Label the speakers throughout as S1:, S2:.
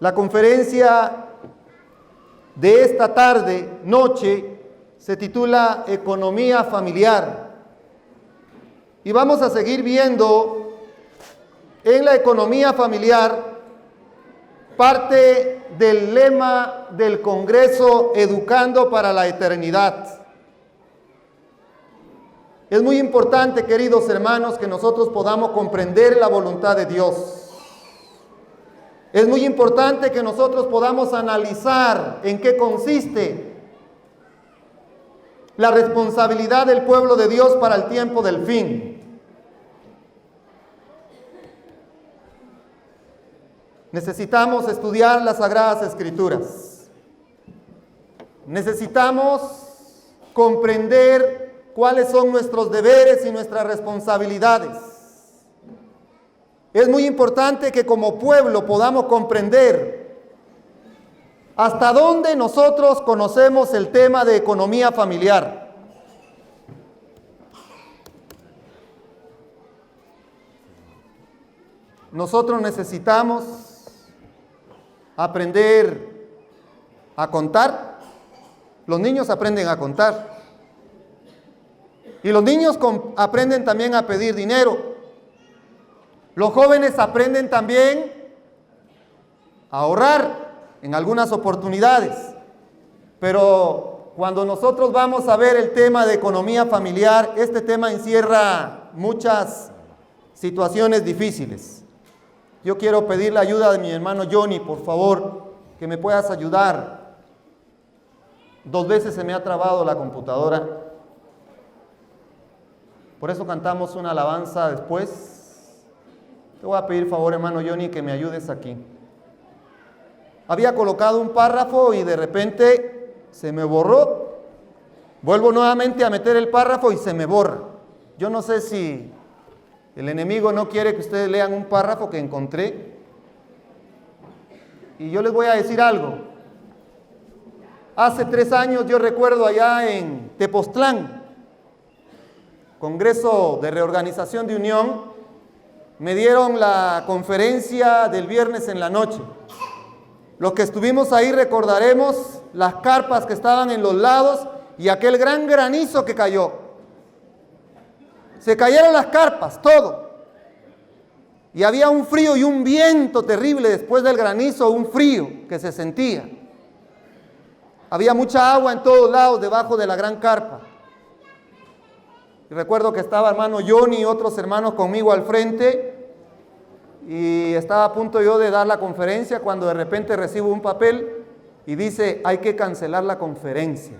S1: La conferencia de esta tarde, noche, se titula Economía Familiar. Y vamos a seguir viendo en la economía familiar parte del lema del Congreso Educando para la Eternidad. Es muy importante, queridos hermanos, que nosotros podamos comprender la voluntad de Dios. Es muy importante que nosotros podamos analizar en qué consiste la responsabilidad del pueblo de Dios para el tiempo del fin. Necesitamos estudiar las Sagradas Escrituras. Necesitamos comprender cuáles son nuestros deberes y nuestras responsabilidades. Es muy importante que como pueblo podamos comprender hasta dónde nosotros conocemos el tema de economía familiar. Nosotros necesitamos aprender a contar. Los niños aprenden a contar. Y los niños aprenden también a pedir dinero. Los jóvenes aprenden también a ahorrar en algunas oportunidades. Pero cuando nosotros vamos a ver el tema de economía familiar, este tema encierra muchas situaciones difíciles. Yo quiero pedir la ayuda de mi hermano Johnny, por favor, que me puedas ayudar. 2 veces se me ha trabado la computadora. Por eso cantamos una alabanza después. Te voy a pedir favor, hermano Johnny, que me ayudes aquí. Había colocado un párrafo y de repente se me borró. Vuelvo nuevamente a meter el párrafo y se me borra. Yo no sé si el enemigo no quiere que ustedes lean un párrafo que encontré. Y yo les voy a decir algo. Hace 3 años yo recuerdo allá en Tepoztlán, Congreso de Reorganización de Unión, me dieron la conferencia del viernes en la noche. Los que estuvimos ahí recordaremos las carpas que estaban en los lados y aquel gran granizo que cayó. Se cayeron las carpas, todo. Y había un frío y un viento terrible después del granizo, un frío que se sentía. Había mucha agua en todos lados debajo de la gran carpa. Y recuerdo que estaba hermano Johnny y otros hermanos conmigo al frente y estaba a punto yo de dar la conferencia cuando de repente recibo un papel y dice, hay que cancelar la conferencia.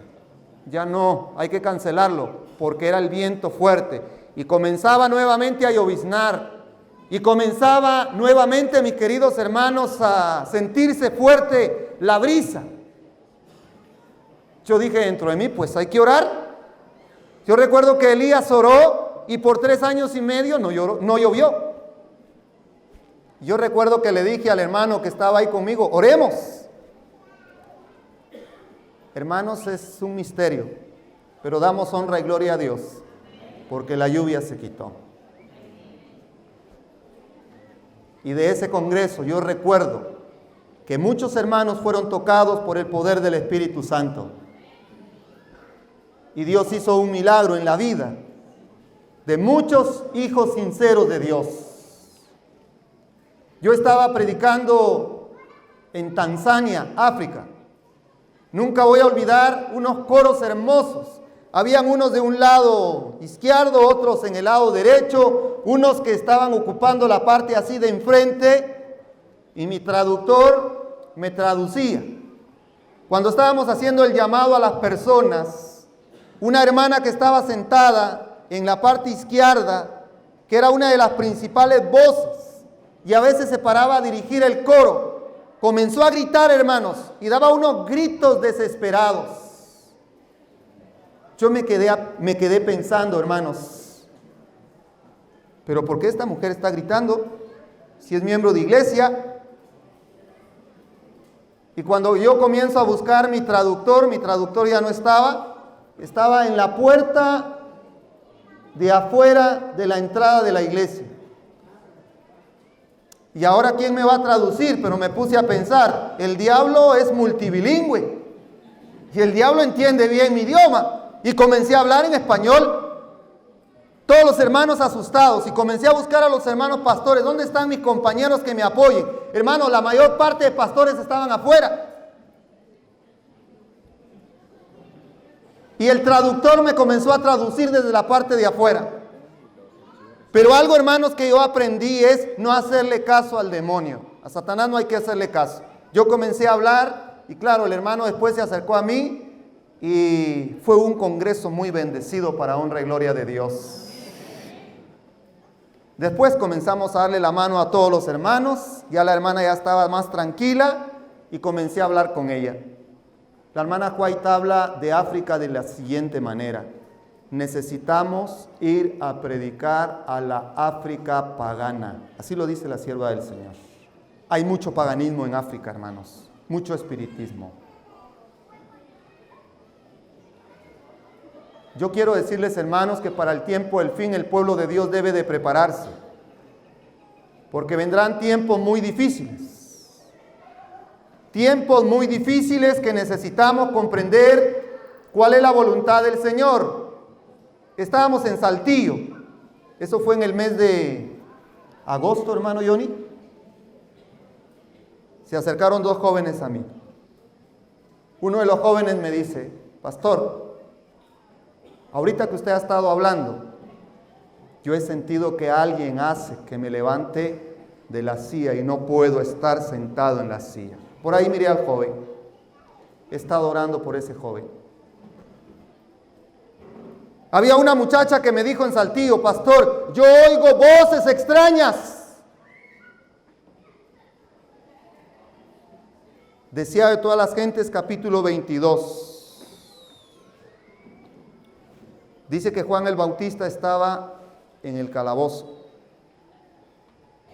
S1: Ya no, hay que cancelarlo porque era el viento fuerte. Y comenzaba nuevamente a lloviznar y comenzaba nuevamente, mis queridos hermanos, a sentirse fuerte la brisa. Yo dije dentro de mí, pues hay que orar. Yo recuerdo que Elías oró y por 3 años y medio no llovió. Yo recuerdo que le dije al hermano que estaba ahí conmigo, oremos. Hermanos, es un misterio, pero damos honra y gloria a Dios, porque la lluvia se quitó. Y de ese congreso yo recuerdo que muchos hermanos fueron tocados por el poder del Espíritu Santo. Y Dios hizo un milagro en la vida de muchos hijos sinceros de Dios. Yo estaba predicando en Tanzania, África. Nunca voy a olvidar unos coros hermosos. Habían unos de un lado izquierdo, otros en el lado derecho, unos que estaban ocupando la parte así de enfrente, y mi traductor me traducía. Cuando estábamos haciendo el llamado a las personas, una hermana que estaba sentada en la parte izquierda, que era una de las principales voces, y a veces se paraba a dirigir el coro, comenzó a gritar, hermanos, y daba unos gritos desesperados. Yo me quedé pensando, hermanos, ¿pero por qué esta mujer está gritando? Si es miembro de iglesia. Y cuando yo comienzo a buscar mi traductor ya no estaba en la puerta de afuera de la entrada de la iglesia. ¿Y ahora quién me va a traducir? Pero me puse a pensar, el diablo es multilingüe y el diablo entiende bien mi idioma. Y comencé a hablar en español. Todos los hermanos asustados, y comencé a buscar a los hermanos pastores. ¿Dónde están mis compañeros que me apoyen? Hermanos, la mayor parte de pastores estaban afuera. Y el traductor me comenzó a traducir desde la parte de afuera. Pero algo, hermanos, que yo aprendí es no hacerle caso al demonio. A Satanás no hay que hacerle caso. Yo comencé a hablar y claro, el hermano después se acercó a mí y fue un congreso muy bendecido para honra y gloria de Dios. Después comenzamos a darle la mano a todos los hermanos. Ya la hermana ya estaba más tranquila y comencé a hablar con ella. La hermana White habla de África de la siguiente manera: necesitamos ir a predicar a la África pagana. Así lo dice la sierva del Señor. Hay mucho paganismo en África, hermanos, mucho espiritismo. Yo quiero decirles, hermanos, que para el tiempo del fin el pueblo de Dios debe de prepararse, porque vendrán tiempos muy difíciles. Tiempos muy difíciles que necesitamos comprender cuál es la voluntad del Señor. Estábamos en Saltillo. Eso fue en el mes de agosto, hermano Johnny. Se acercaron dos jóvenes a mí. Uno de los jóvenes me dice: pastor, ahorita que usted ha estado hablando, yo he sentido que alguien hace que me levante de la silla y no puedo estar sentado en la silla. Por ahí miré al joven. He estado orando por ese joven. Había una muchacha que me dijo en Saltillo: pastor, yo oigo voces extrañas. Decía de todas las gentes, capítulo 22. Dice que Juan el Bautista estaba en el calabozo.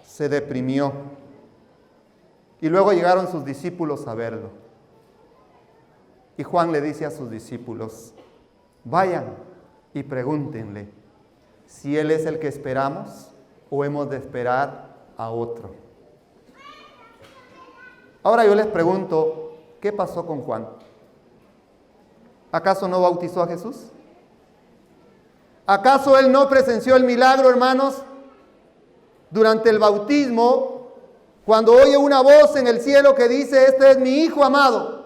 S1: Se deprimió. Y luego llegaron sus discípulos a verlo. Y Juan le dice a sus discípulos: vayan y pregúntenle si él es el que esperamos o hemos de esperar a otro. Ahora yo les pregunto, ¿qué pasó con Juan? ¿Acaso no bautizó a Jesús? ¿Acaso él no presenció el milagro, hermanos? Durante el bautismo, cuando oye una voz en el cielo que dice: este es mi Hijo amado.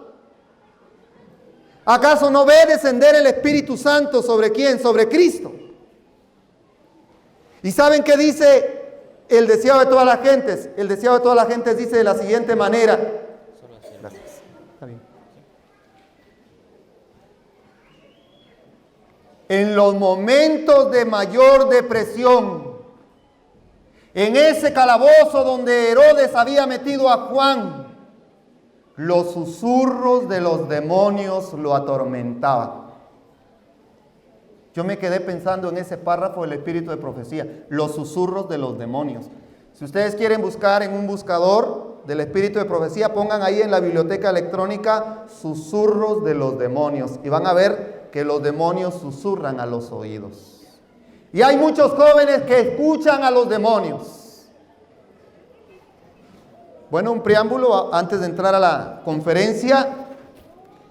S1: ¿Acaso no ve descender el Espíritu Santo sobre quién? Sobre Cristo. ¿Y saben qué dice el deseado de todas las gentes? El deseado de todas las gentes dice de la siguiente manera. Gracias. Está bien. En los momentos de mayor depresión, en ese calabozo donde Herodes había metido a Juan, los susurros de los demonios lo atormentaban. Yo me quedé pensando en ese párrafo del espíritu de profecía, los susurros de los demonios. Si ustedes quieren buscar en un buscador del espíritu de profecía, pongan ahí en la biblioteca electrónica susurros de los demonios y van a ver que los demonios susurran a los oídos. Y hay muchos jóvenes que escuchan a los demonios. Bueno, un preámbulo antes de entrar a la conferencia.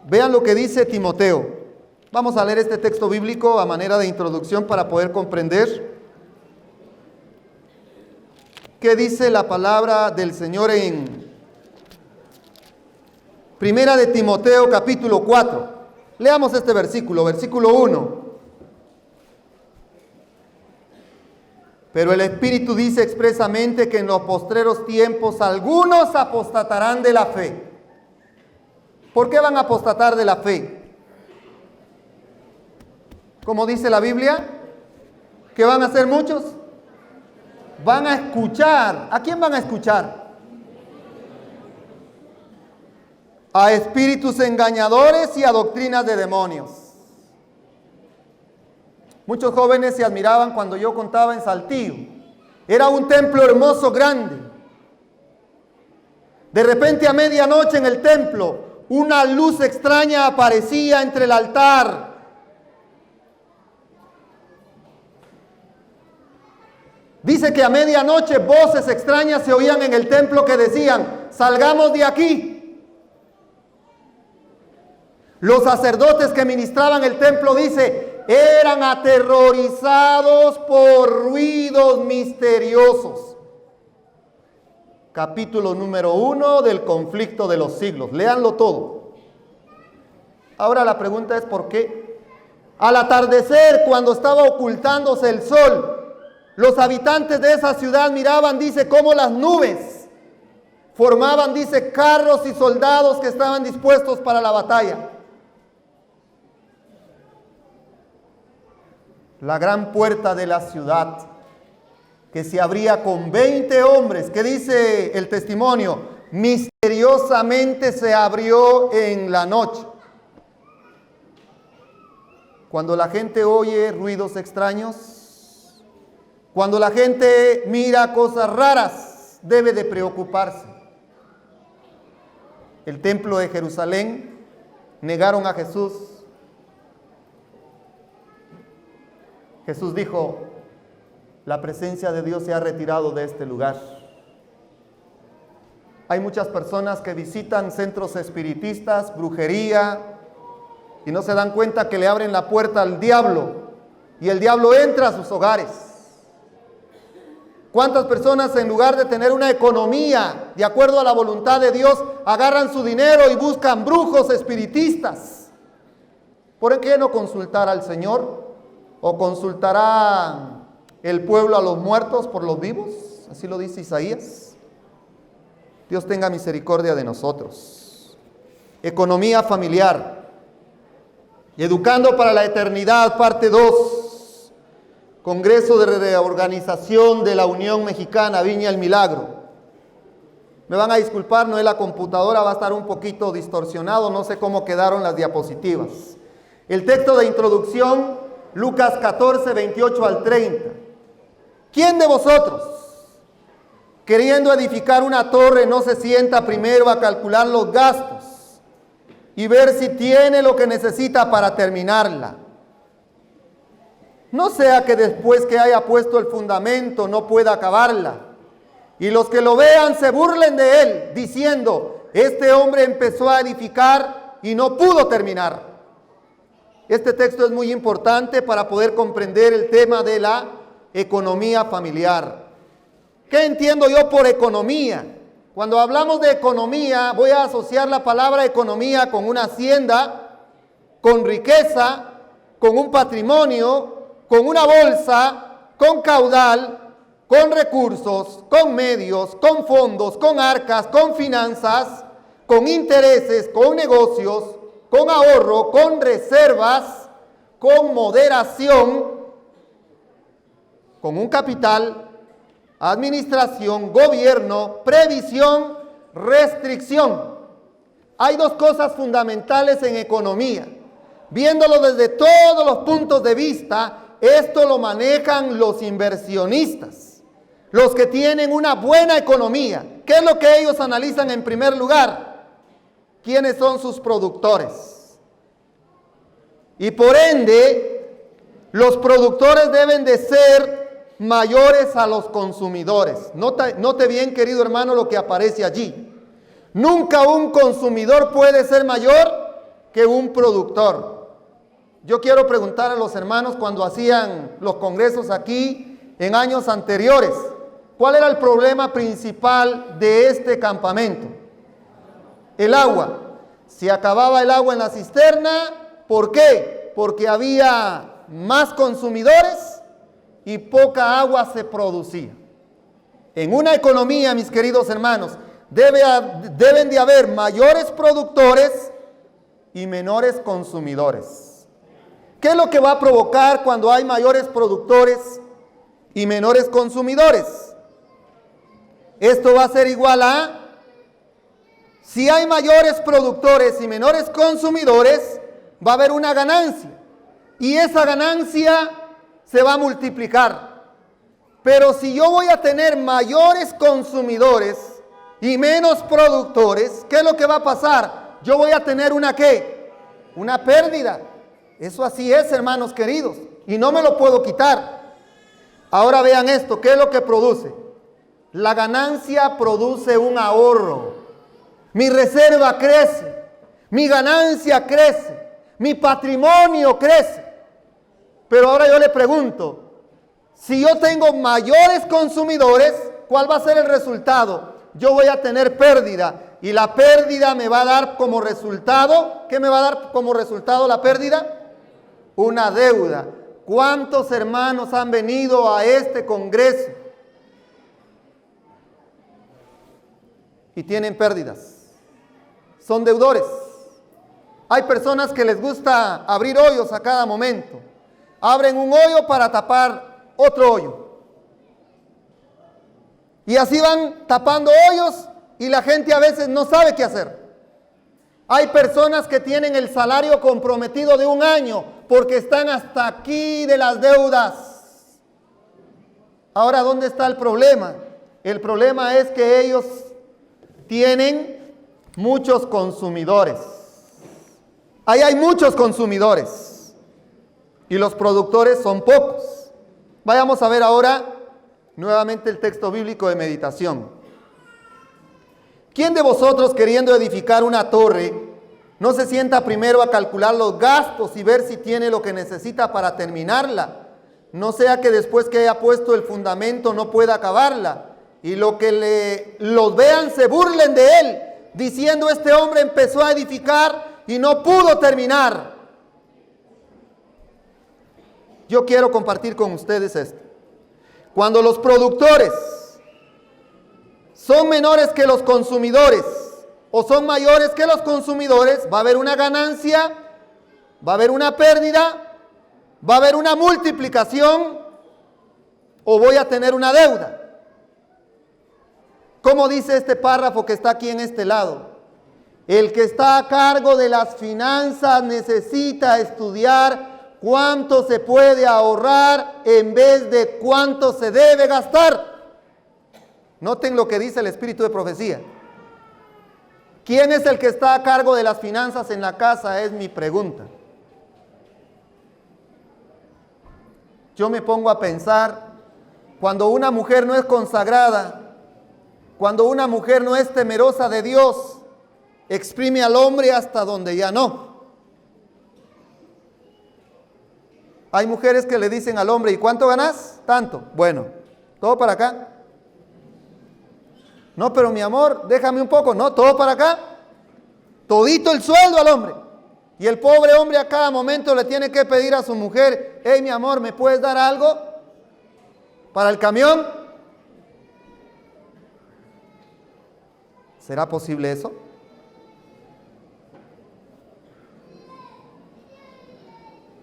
S1: Vean lo que dice Timoteo. Vamos a leer este texto bíblico a manera de introducción para poder comprender qué dice la palabra del Señor en Primera de Timoteo capítulo 4. Leamos este versículo, versículo 1. Pero el Espíritu dice expresamente que en los postreros tiempos algunos apostatarán de la fe. ¿Por qué van a apostatar de la fe? Como dice la Biblia, ¿qué van a hacer muchos? Van a escuchar. ¿A quién van a escuchar? A espíritus engañadores y a doctrinas de demonios. Muchos jóvenes se admiraban cuando yo contaba en Saltillo. Era un templo hermoso, grande. De repente a medianoche en el templo, una luz extraña aparecía entre el altar. Dice que a medianoche voces extrañas se oían en el templo que decían: salgamos de aquí. Los sacerdotes que ministraban el templo, dice, eran aterrorizados por ruidos misteriosos. Capítulo número 1 del conflicto de los siglos. Léanlo todo. Ahora la pregunta es ¿por qué? Al atardecer, cuando estaba ocultándose el sol, los habitantes de esa ciudad miraban, dice, cómo las nubes formaban, dice, carros y soldados que estaban dispuestos para la batalla. La gran puerta de la ciudad, que se abría con 20 hombres, que dice el testimonio, misteriosamente se abrió en la noche. Cuando la gente oye ruidos extraños, cuando la gente mira cosas raras, debe de preocuparse. El templo de Jerusalén, negaron a Jesús. Jesús dijo: la presencia de Dios se ha retirado de este lugar. Hay muchas personas que visitan centros espiritistas, brujería, y no se dan cuenta que le abren la puerta al diablo, y el diablo entra a sus hogares. ¿Cuántas personas, en lugar de tener una economía de acuerdo a la voluntad de Dios, agarran su dinero y buscan brujos espiritistas? ¿Por qué no consultar al Señor? ¿O consultará el pueblo a los muertos por los vivos? Así lo dice Isaías. Dios tenga misericordia de nosotros. Economía familiar. Educando para la eternidad, parte 2. Congreso de Reorganización de la Unión Mexicana, Viña El Milagro. Me van a disculpar, no es la computadora, va a estar un poquito distorsionado, no sé cómo quedaron las diapositivas. El texto de introducción, Lucas 14, 28 al 30. ¿Quién de vosotros, queriendo edificar una torre, no se sienta primero a calcular los gastos y ver si tiene lo que necesita para terminarla? No sea que después que haya puesto el fundamento no pueda acabarla, y los que lo vean se burlen de él, diciendo: este hombre empezó a edificar y no pudo terminar. Este texto es muy importante para poder comprender el tema de la economía familiar. ¿Qué entiendo yo por economía? Cuando hablamos de economía, voy a asociar la palabra economía con una hacienda, con riqueza, con un patrimonio, con una bolsa, con caudal, con recursos, con medios, con fondos, con arcas, con finanzas, con intereses, con negocios, con ahorro, con reservas, con moderación, con un capital, administración, gobierno, previsión, restricción. Hay dos cosas fundamentales en economía. Viéndolo desde todos los puntos de vista, esto lo manejan los inversionistas, los que tienen una buena economía. ¿Qué es lo que ellos analizan en primer lugar? ¿Quiénes son sus productores? Y por ende, los productores deben de ser mayores a los consumidores. Note bien, querido hermano, lo que aparece allí. Nunca un consumidor puede ser mayor que un productor. Yo quiero preguntar a los hermanos, cuando hacían los congresos aquí en años anteriores, ¿cuál era el problema principal de este campamento? El agua. Se acababa el agua en la cisterna. ¿Por qué? Porque había más consumidores y poca agua se producía. En una economía, mis queridos hermanos, deben de haber mayores productores y menores consumidores. ¿Qué es lo que va a provocar cuando hay mayores productores y menores consumidores? Esto va a ser igual a: si hay mayores productores y menores consumidores, va a haber una ganancia, y esa ganancia se va a multiplicar. Pero si yo voy a tener mayores consumidores y menos productores, ¿qué es lo que va a pasar? Yo voy a tener una ¿qué? Una pérdida. Eso así es, hermanos queridos, y no me lo puedo quitar. Ahora vean esto, ¿qué es lo que produce? La ganancia produce un ahorro. Mi reserva crece, mi ganancia crece, mi patrimonio crece. Pero ahora yo le pregunto, si yo tengo mayores consumidores, ¿cuál va a ser el resultado? Yo voy a tener pérdida y la pérdida me va a dar como resultado, ¿qué me va a dar como resultado la pérdida? Una deuda. ¿Cuántos hermanos han venido a este congreso y tienen pérdidas? Son deudores. Hay personas que les gusta abrir hoyos a cada momento. Abren un hoyo para tapar otro hoyo. Y así van tapando hoyos y la gente a veces no sabe qué hacer. Hay personas que tienen el salario comprometido de un año porque están hasta aquí de las deudas. Ahora, ¿dónde está el problema? El problema es que ellos tienen muchos consumidores. Ahí hay muchos consumidores y los productores son pocos. Vayamos a ver ahora nuevamente el texto bíblico de meditación. ¿Quién de vosotros, queriendo edificar una torre, no se sienta primero a calcular los gastos y ver si tiene lo que necesita para terminarla? No sea que después que haya puesto el fundamento no pueda acabarla, y los vean se burlen de él, diciendo: este hombre empezó a edificar y no pudo terminar. Yo quiero compartir con ustedes esto. Cuando los productores son menores que los consumidores o son mayores que los consumidores, va a haber una ganancia, va a haber una pérdida, va a haber una multiplicación o voy a tener una deuda. ¿Cómo dice este párrafo que está aquí en este lado? El que está a cargo de las finanzas necesita estudiar cuánto se puede ahorrar en vez de cuánto se debe gastar. Noten lo que dice el espíritu de profecía. ¿Quién es el que está a cargo de las finanzas en la casa? Es mi pregunta. Yo me pongo a pensar, cuando una mujer no es consagrada, cuando una mujer no es temerosa de Dios, exprime al hombre hasta donde ya no. Hay mujeres que le dicen al hombre: ¿y cuánto ganas? Tanto. Bueno, todo para acá. No, pero mi amor, déjame un poco. No, todo para acá. Todito el sueldo al hombre. Y el pobre hombre a cada momento le tiene que pedir a su mujer: hey, mi amor, ¿me puedes dar algo para el camión? ¿Será posible eso?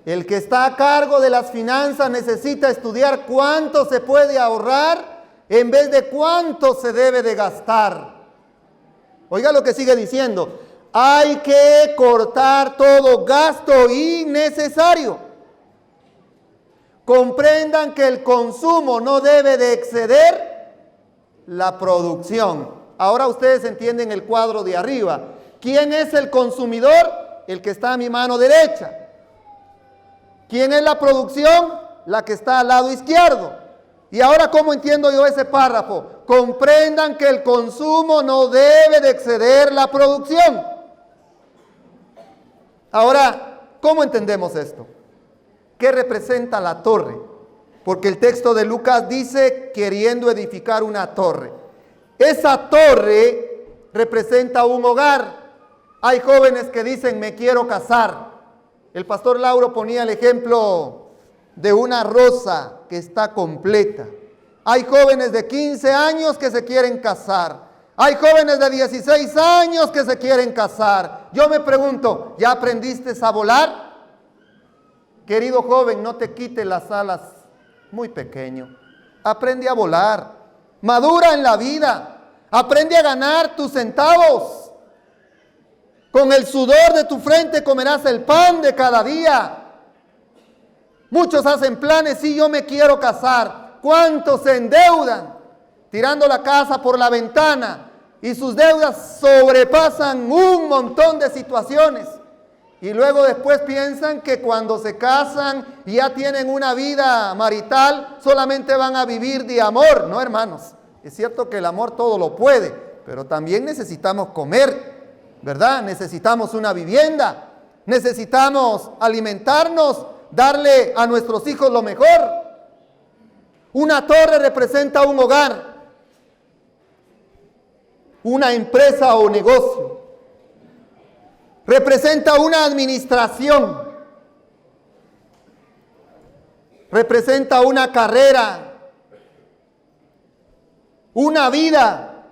S1: El que está a cargo de las finanzas necesita estudiar cuánto se puede ahorrar en vez de cuánto se debe de gastar. Oiga lo que sigue diciendo: hay que cortar todo gasto innecesario. Comprendan que el consumo no debe de exceder la producción. Ahora ustedes entienden el cuadro de arriba. ¿Quién es el consumidor? El que está a mi mano derecha. ¿Quién es la producción? La que está al lado izquierdo. Y ahora, ¿cómo entiendo yo ese párrafo? Comprendan que el consumo no debe de exceder la producción. Ahora, ¿cómo entendemos esto? ¿Qué representa la torre? Porque el texto de Lucas dice: queriendo edificar una torre. Esa torre representa un hogar. Hay jóvenes que dicen: me quiero casar. El pastor Lauro ponía el ejemplo de una rosa que está completa. Hay jóvenes de 15 años que se quieren casar. Hay jóvenes de 16 años que se quieren casar. Yo me pregunto: ¿ya aprendiste a volar? Querido joven, no te quites las alas muy pequeño. Aprende a volar. Madura en la vida. Aprende a ganar tus centavos. Con el sudor de tu frente comerás el pan de cada día. Muchos hacen planes: sí, yo me quiero casar. ¿Cuántos se endeudan tirando la casa por la ventana? Y sus deudas sobrepasan un montón de situaciones. Y luego después piensan que cuando se casan y ya tienen una vida marital, solamente van a vivir de amor. No, hermanos. Es cierto que el amor todo lo puede, pero también necesitamos comer, ¿verdad? Necesitamos una vivienda, necesitamos alimentarnos, darle a nuestros hijos lo mejor. Una torre representa un hogar, una empresa o negocio. Representa una administración, representa una carrera, una vida,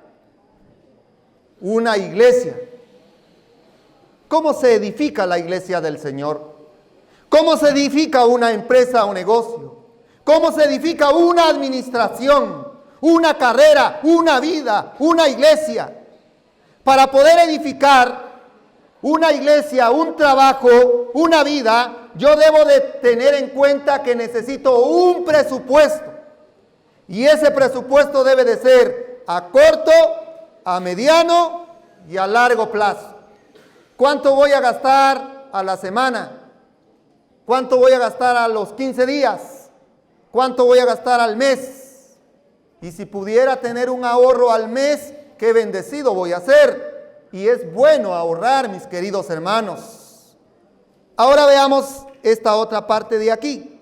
S1: una iglesia. ¿Cómo se edifica la iglesia del Señor? ¿Cómo se edifica una empresa o negocio? ¿Cómo se edifica una administración, una carrera, una vida, una iglesia? Para poder edificar una iglesia, un trabajo, una vida, yo debo de tener en cuenta que necesito un presupuesto. Y ese presupuesto debe de ser a corto, a mediano y a largo plazo. ¿Cuánto voy a gastar a la semana? ¿Cuánto voy a gastar a los 15 días? ¿Cuánto voy a gastar al mes? Y si pudiera tener un ahorro al mes, qué bendecido voy a ser. Y es bueno ahorrar, mis queridos hermanos. Ahora veamos esta otra parte de aquí.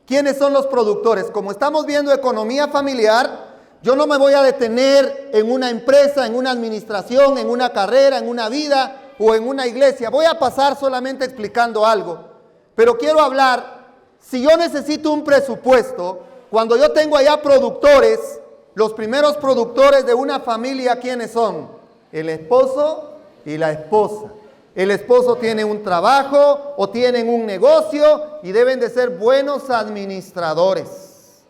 S1: ¿Quiénes son los productores? Como estamos viendo economía familiar, yo no me voy a detener en una empresa, en una administración, en una carrera, en una vida o en una iglesia. Voy a pasar solamente explicando algo. Pero quiero hablar, si yo necesito un presupuesto, cuando yo tengo allá productores, los primeros productores de una familia, ¿quiénes son? El esposo y la esposa. El esposo tiene un trabajo o tienen un negocio y deben de ser buenos administradores.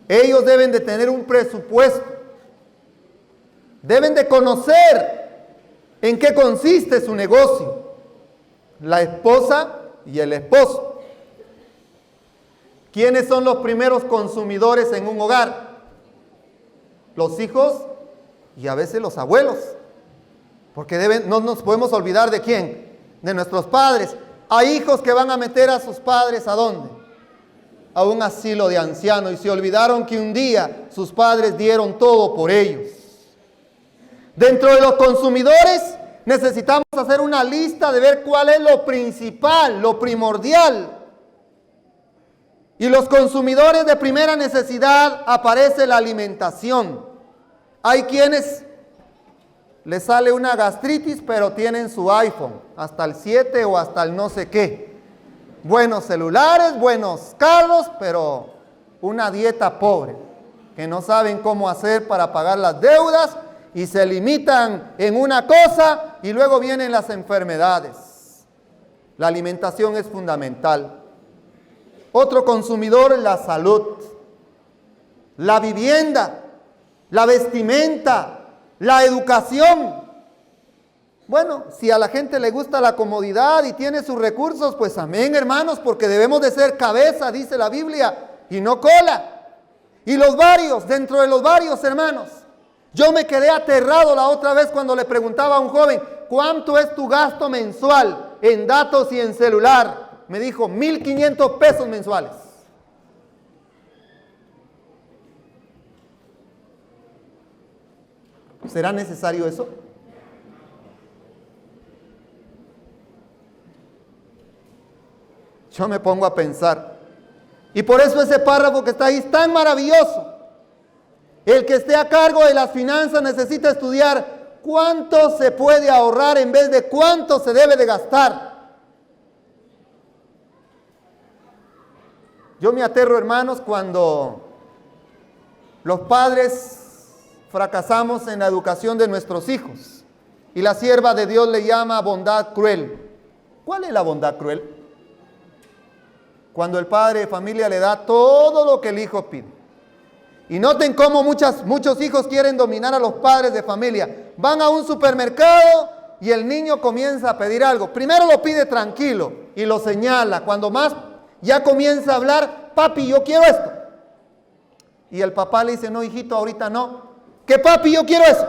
S1: Ellos deben de tener un presupuesto. Deben de conocer en qué consiste su negocio. La esposa y el esposo. ¿Quiénes son los primeros consumidores en un hogar? Los hijos y a veces los abuelos, porque no nos podemos olvidar de quién, de nuestros padres. Hay hijos que van a meter a sus padres ¿a dónde? A un asilo de ancianos y se olvidaron que un día sus padres dieron todo por ellos. Dentro de los consumidores necesitamos hacer una lista de ver cuál es lo principal, lo primordial. Y los consumidores de primera necesidad aparece la alimentación. Hay quienes les sale una gastritis, pero tienen su iPhone, hasta el 7 o hasta el no sé qué. Buenos celulares, buenos carros, pero una dieta pobre, que no saben cómo hacer para pagar las deudas y se limitan en una cosa y luego vienen las enfermedades. La alimentación es fundamental. Otro consumidor, la salud, la vivienda, la vestimenta, la educación. Bueno, si a la gente le gusta la comodidad y tiene sus recursos, pues amén, hermanos, porque debemos de ser cabeza, dice la Biblia, y no cola. Y los varios, dentro de los varios, hermanos. Yo me quedé aterrado la otra vez cuando le preguntaba a un joven, ¿cuánto es tu gasto mensual en datos y en celular? Me dijo, 1,500 pesos mensuales. ¿Será necesario eso? Yo me pongo a pensar. Y por eso ese párrafo que está ahí es tan maravilloso. El que esté a cargo de las finanzas necesita estudiar cuánto se puede ahorrar en vez de cuánto se debe de gastar. Yo me aterro, hermanos, cuando los padres fracasamos en la educación de nuestros hijos y la sierva de Dios le llama bondad cruel. ¿Cuál es la bondad cruel? Cuando el padre de familia le da todo lo que el hijo pide. Y noten cómo muchos hijos quieren dominar a los padres de familia. Van a un supermercado y el niño comienza a pedir algo. Primero lo pide tranquilo y lo señala. Cuando más ya comienza a hablar, papi, yo quiero esto. Y el papá le dice, no, hijito, ahorita no. ¿Qué papi, yo quiero eso?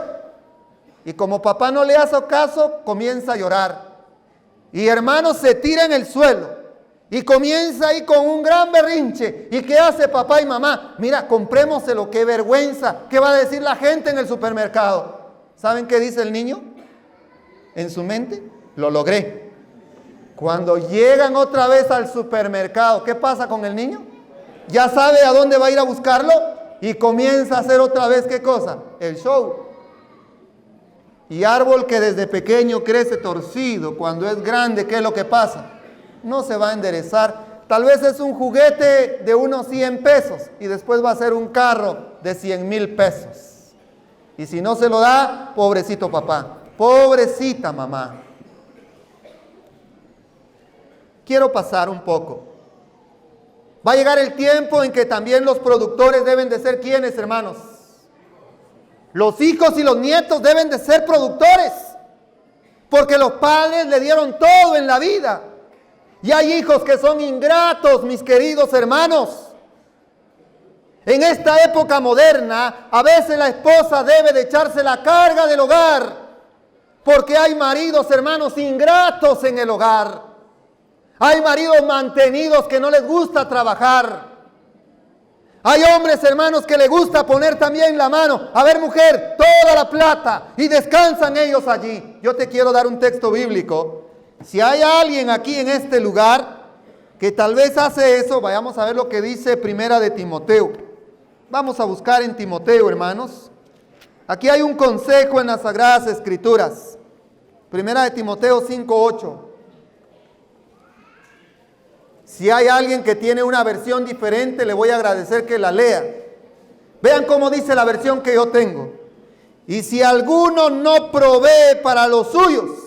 S1: Y como papá no le hace caso, comienza a llorar. Y hermano se tira en el suelo. Y comienza ahí con un gran berrinche. ¿Y qué hace papá y mamá? Mira, comprémoselo, qué vergüenza. ¿Qué va a decir la gente en el supermercado? ¿Saben qué dice el niño? En su mente, lo logré. Cuando llegan otra vez al supermercado, ¿qué pasa con el niño? Ya sabe a dónde va a ir a buscarlo y comienza a hacer otra vez, ¿qué cosa? El show. Y árbol que desde pequeño crece torcido, cuando es grande, ¿qué es lo que pasa? No se va a enderezar. Tal vez es un juguete de unos 100 pesos y después va a ser un carro de 100,000 pesos. Y si no se lo da, pobrecito papá, pobrecita mamá. Quiero pasar un poco. Va a llegar el tiempo en que también los productores deben de ser ¿quiénes, hermanos? Los hijos y los nietos deben de ser productores, porque los padres le dieron todo en la vida. Y hay hijos que son ingratos, mis queridos hermanos. En esta época moderna, a veces la esposa debe de echarse la carga del hogar, porque hay maridos, hermanos, ingratos en el hogar. Hay maridos mantenidos que no les gusta trabajar. Hay hombres, hermanos, que les gusta poner también la mano. A ver, mujer, toda la plata, y descansan ellos allí. Yo te quiero dar un texto bíblico. Si hay alguien aquí en este lugar que tal vez hace eso, vayamos a ver lo que dice Primera de Timoteo. Vamos a buscar en Timoteo, hermanos. Aquí hay un consejo en las Sagradas Escrituras. Primera de Timoteo 5:8. Si hay alguien que tiene una versión diferente, le voy a agradecer que la lea. Vean cómo dice la versión que yo tengo. Y si alguno no provee para los suyos,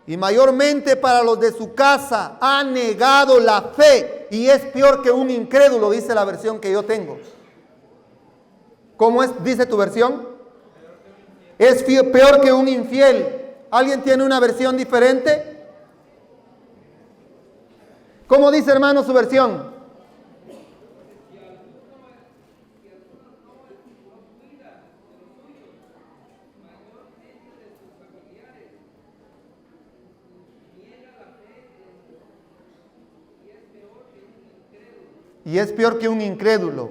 S1: y mayormente para los de su casa, ha negado la fe y es peor que un incrédulo, dice la versión que yo tengo. ¿Cómo es? ¿Dice tu versión? Es peor que un infiel. ¿Alguien tiene una versión diferente? ¿Cómo dice, hermano, su versión? Y es peor que un incrédulo.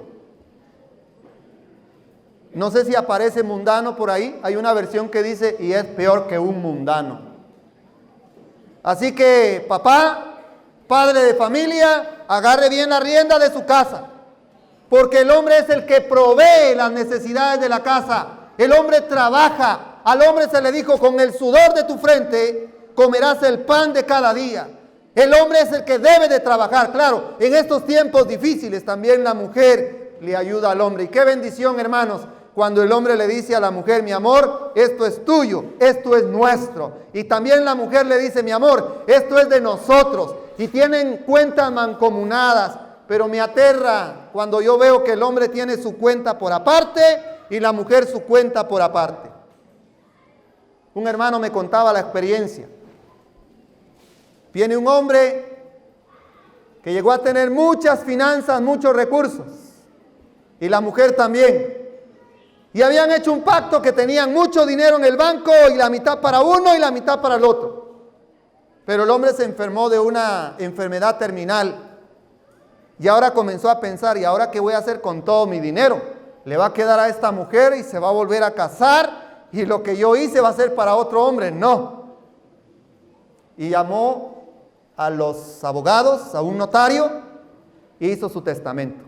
S1: No sé si aparece mundano por ahí. Hay una versión que dice, y es peor que un mundano. Así que, papá, padre de familia, agarre bien la rienda de su casa. Porque el hombre es el que provee las necesidades de la casa. El hombre trabaja. Al hombre se le dijo, con el sudor de tu frente, comerás el pan de cada día. El hombre es el que debe de trabajar. Claro, en estos tiempos difíciles también la mujer le ayuda al hombre. Y qué bendición, hermanos, cuando el hombre le dice a la mujer, mi amor, esto es tuyo, esto es nuestro. Y también la mujer le dice, mi amor, esto es de nosotros. Y tienen cuentas mancomunadas. Pero me aterra cuando yo veo que el hombre tiene su cuenta por aparte y la mujer su cuenta por aparte. Un hermano me contaba la experiencia. Viene un hombre que llegó a tener muchas finanzas, muchos recursos, y la mujer también. Y habían hecho un pacto que tenían mucho dinero en el banco y la mitad para uno y la mitad para el otro. Pero el hombre se enfermó de una enfermedad terminal y ahora comenzó a pensar, ¿y ahora qué voy a hacer con todo mi dinero? Le va a quedar a esta mujer y se va a volver a casar y lo que yo hice va a ser para otro hombre. No. Y llamó a los abogados, a un notario, e hizo su testamento.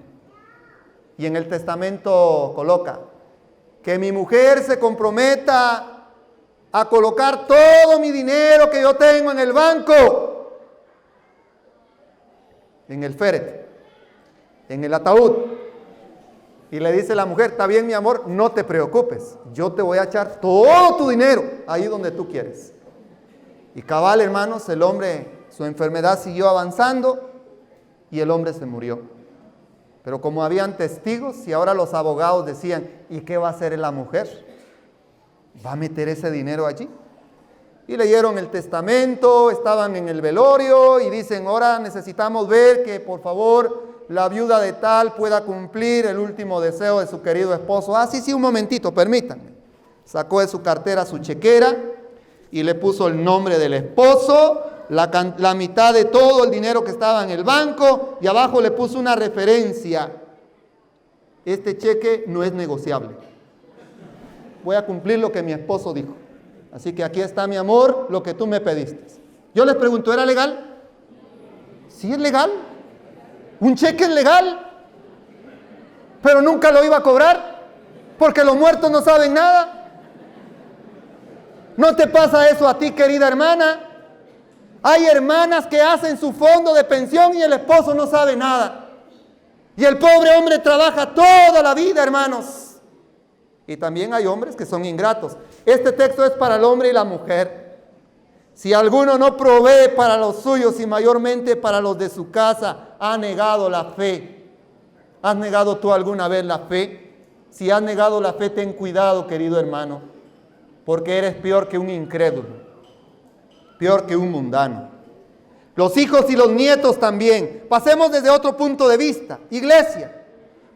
S1: Y en el testamento coloca que mi mujer se comprometa a colocar todo mi dinero que yo tengo en el banco, en el féretro, en el ataúd. Y le dice la mujer, está bien mi amor, no te preocupes, yo te voy a echar todo tu dinero ahí donde tú quieres. Y cabal, hermanos, el hombre, su enfermedad siguió avanzando y el hombre se murió. Pero como habían testigos y ahora los abogados decían, ¿y qué va a hacer la mujer? ¿Va a meter ese dinero allí? Y leyeron el testamento, estaban en el velorio y dicen, ahora necesitamos ver que por favor la viuda de tal pueda cumplir el último deseo de su querido esposo. Ah, sí, un momentito, permítanme. Sacó de su cartera su chequera y le puso el nombre del esposo, la mitad de todo el dinero que estaba en el banco, y abajo le puso una referencia. Este cheque no es negociable. Voy a cumplir lo que mi esposo dijo. Así que aquí está, mi amor, lo que tú me pediste. Yo les pregunto, ¿era legal? ¿Sí es legal? ¿Un cheque es legal? Pero nunca lo iba a cobrar, porque los muertos no saben nada. ¿No te pasa eso a ti, querida hermana? Hay hermanas que hacen su fondo de pensión y el esposo no sabe nada. Y el pobre hombre trabaja toda la vida, hermanos. Y también hay hombres que son ingratos. Este texto es para el hombre y la mujer. Si alguno no provee para los suyos y mayormente para los de su casa, ha negado la fe. ¿Has negado tú alguna vez la fe? Si has negado la fe, ten cuidado, querido hermano, porque eres peor que un incrédulo, peor que un mundano. Los hijos y los nietos también. Pasemos desde otro punto de vista. Iglesia,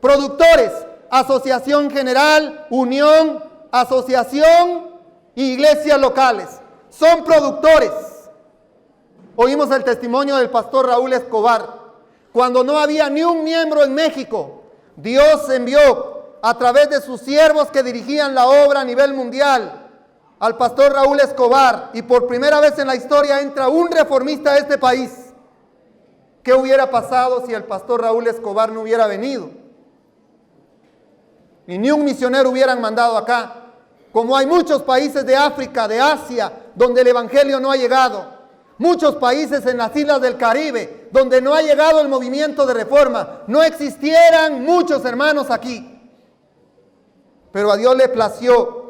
S1: productores, asociación general, unión, asociación y iglesias locales. Son productores. Oímos el testimonio del pastor Raúl Escobar. Cuando no había ni un miembro en México, Dios envió a través de sus siervos que dirigían la obra a nivel mundial al pastor Raúl Escobar, y por primera vez en la historia entra un reformista a este país. ¿Qué hubiera pasado si el pastor Raúl Escobar no hubiera venido? Y ni un misionero hubieran mandado acá. Como hay muchos países de África, de Asia, donde el evangelio no ha llegado. Muchos países en las islas del Caribe, donde no ha llegado el movimiento de reforma. No existieran muchos hermanos aquí. Pero a Dios le plació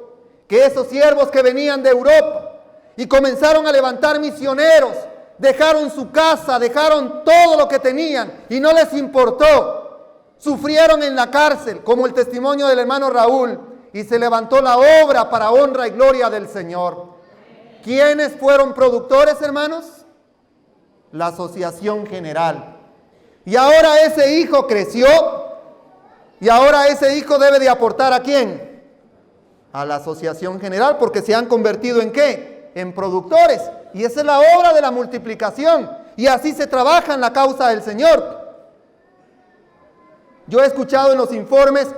S1: que esos siervos que venían de Europa y comenzaron a levantar misioneros, dejaron su casa, dejaron todo lo que tenían y no les importó. Sufrieron en la cárcel, como el testimonio del hermano Raúl, y se levantó la obra para honra y gloria del Señor. ¿Quiénes fueron productores, hermanos? La asociación general. Y ahora ese hijo creció, y ahora ese hijo debe de aportar ¿a quién? A la asociación general, porque se han convertido ¿en qué? En productores. Y esa es la obra de la multiplicación. Y así se trabaja en la causa del Señor. Yo he escuchado en los informes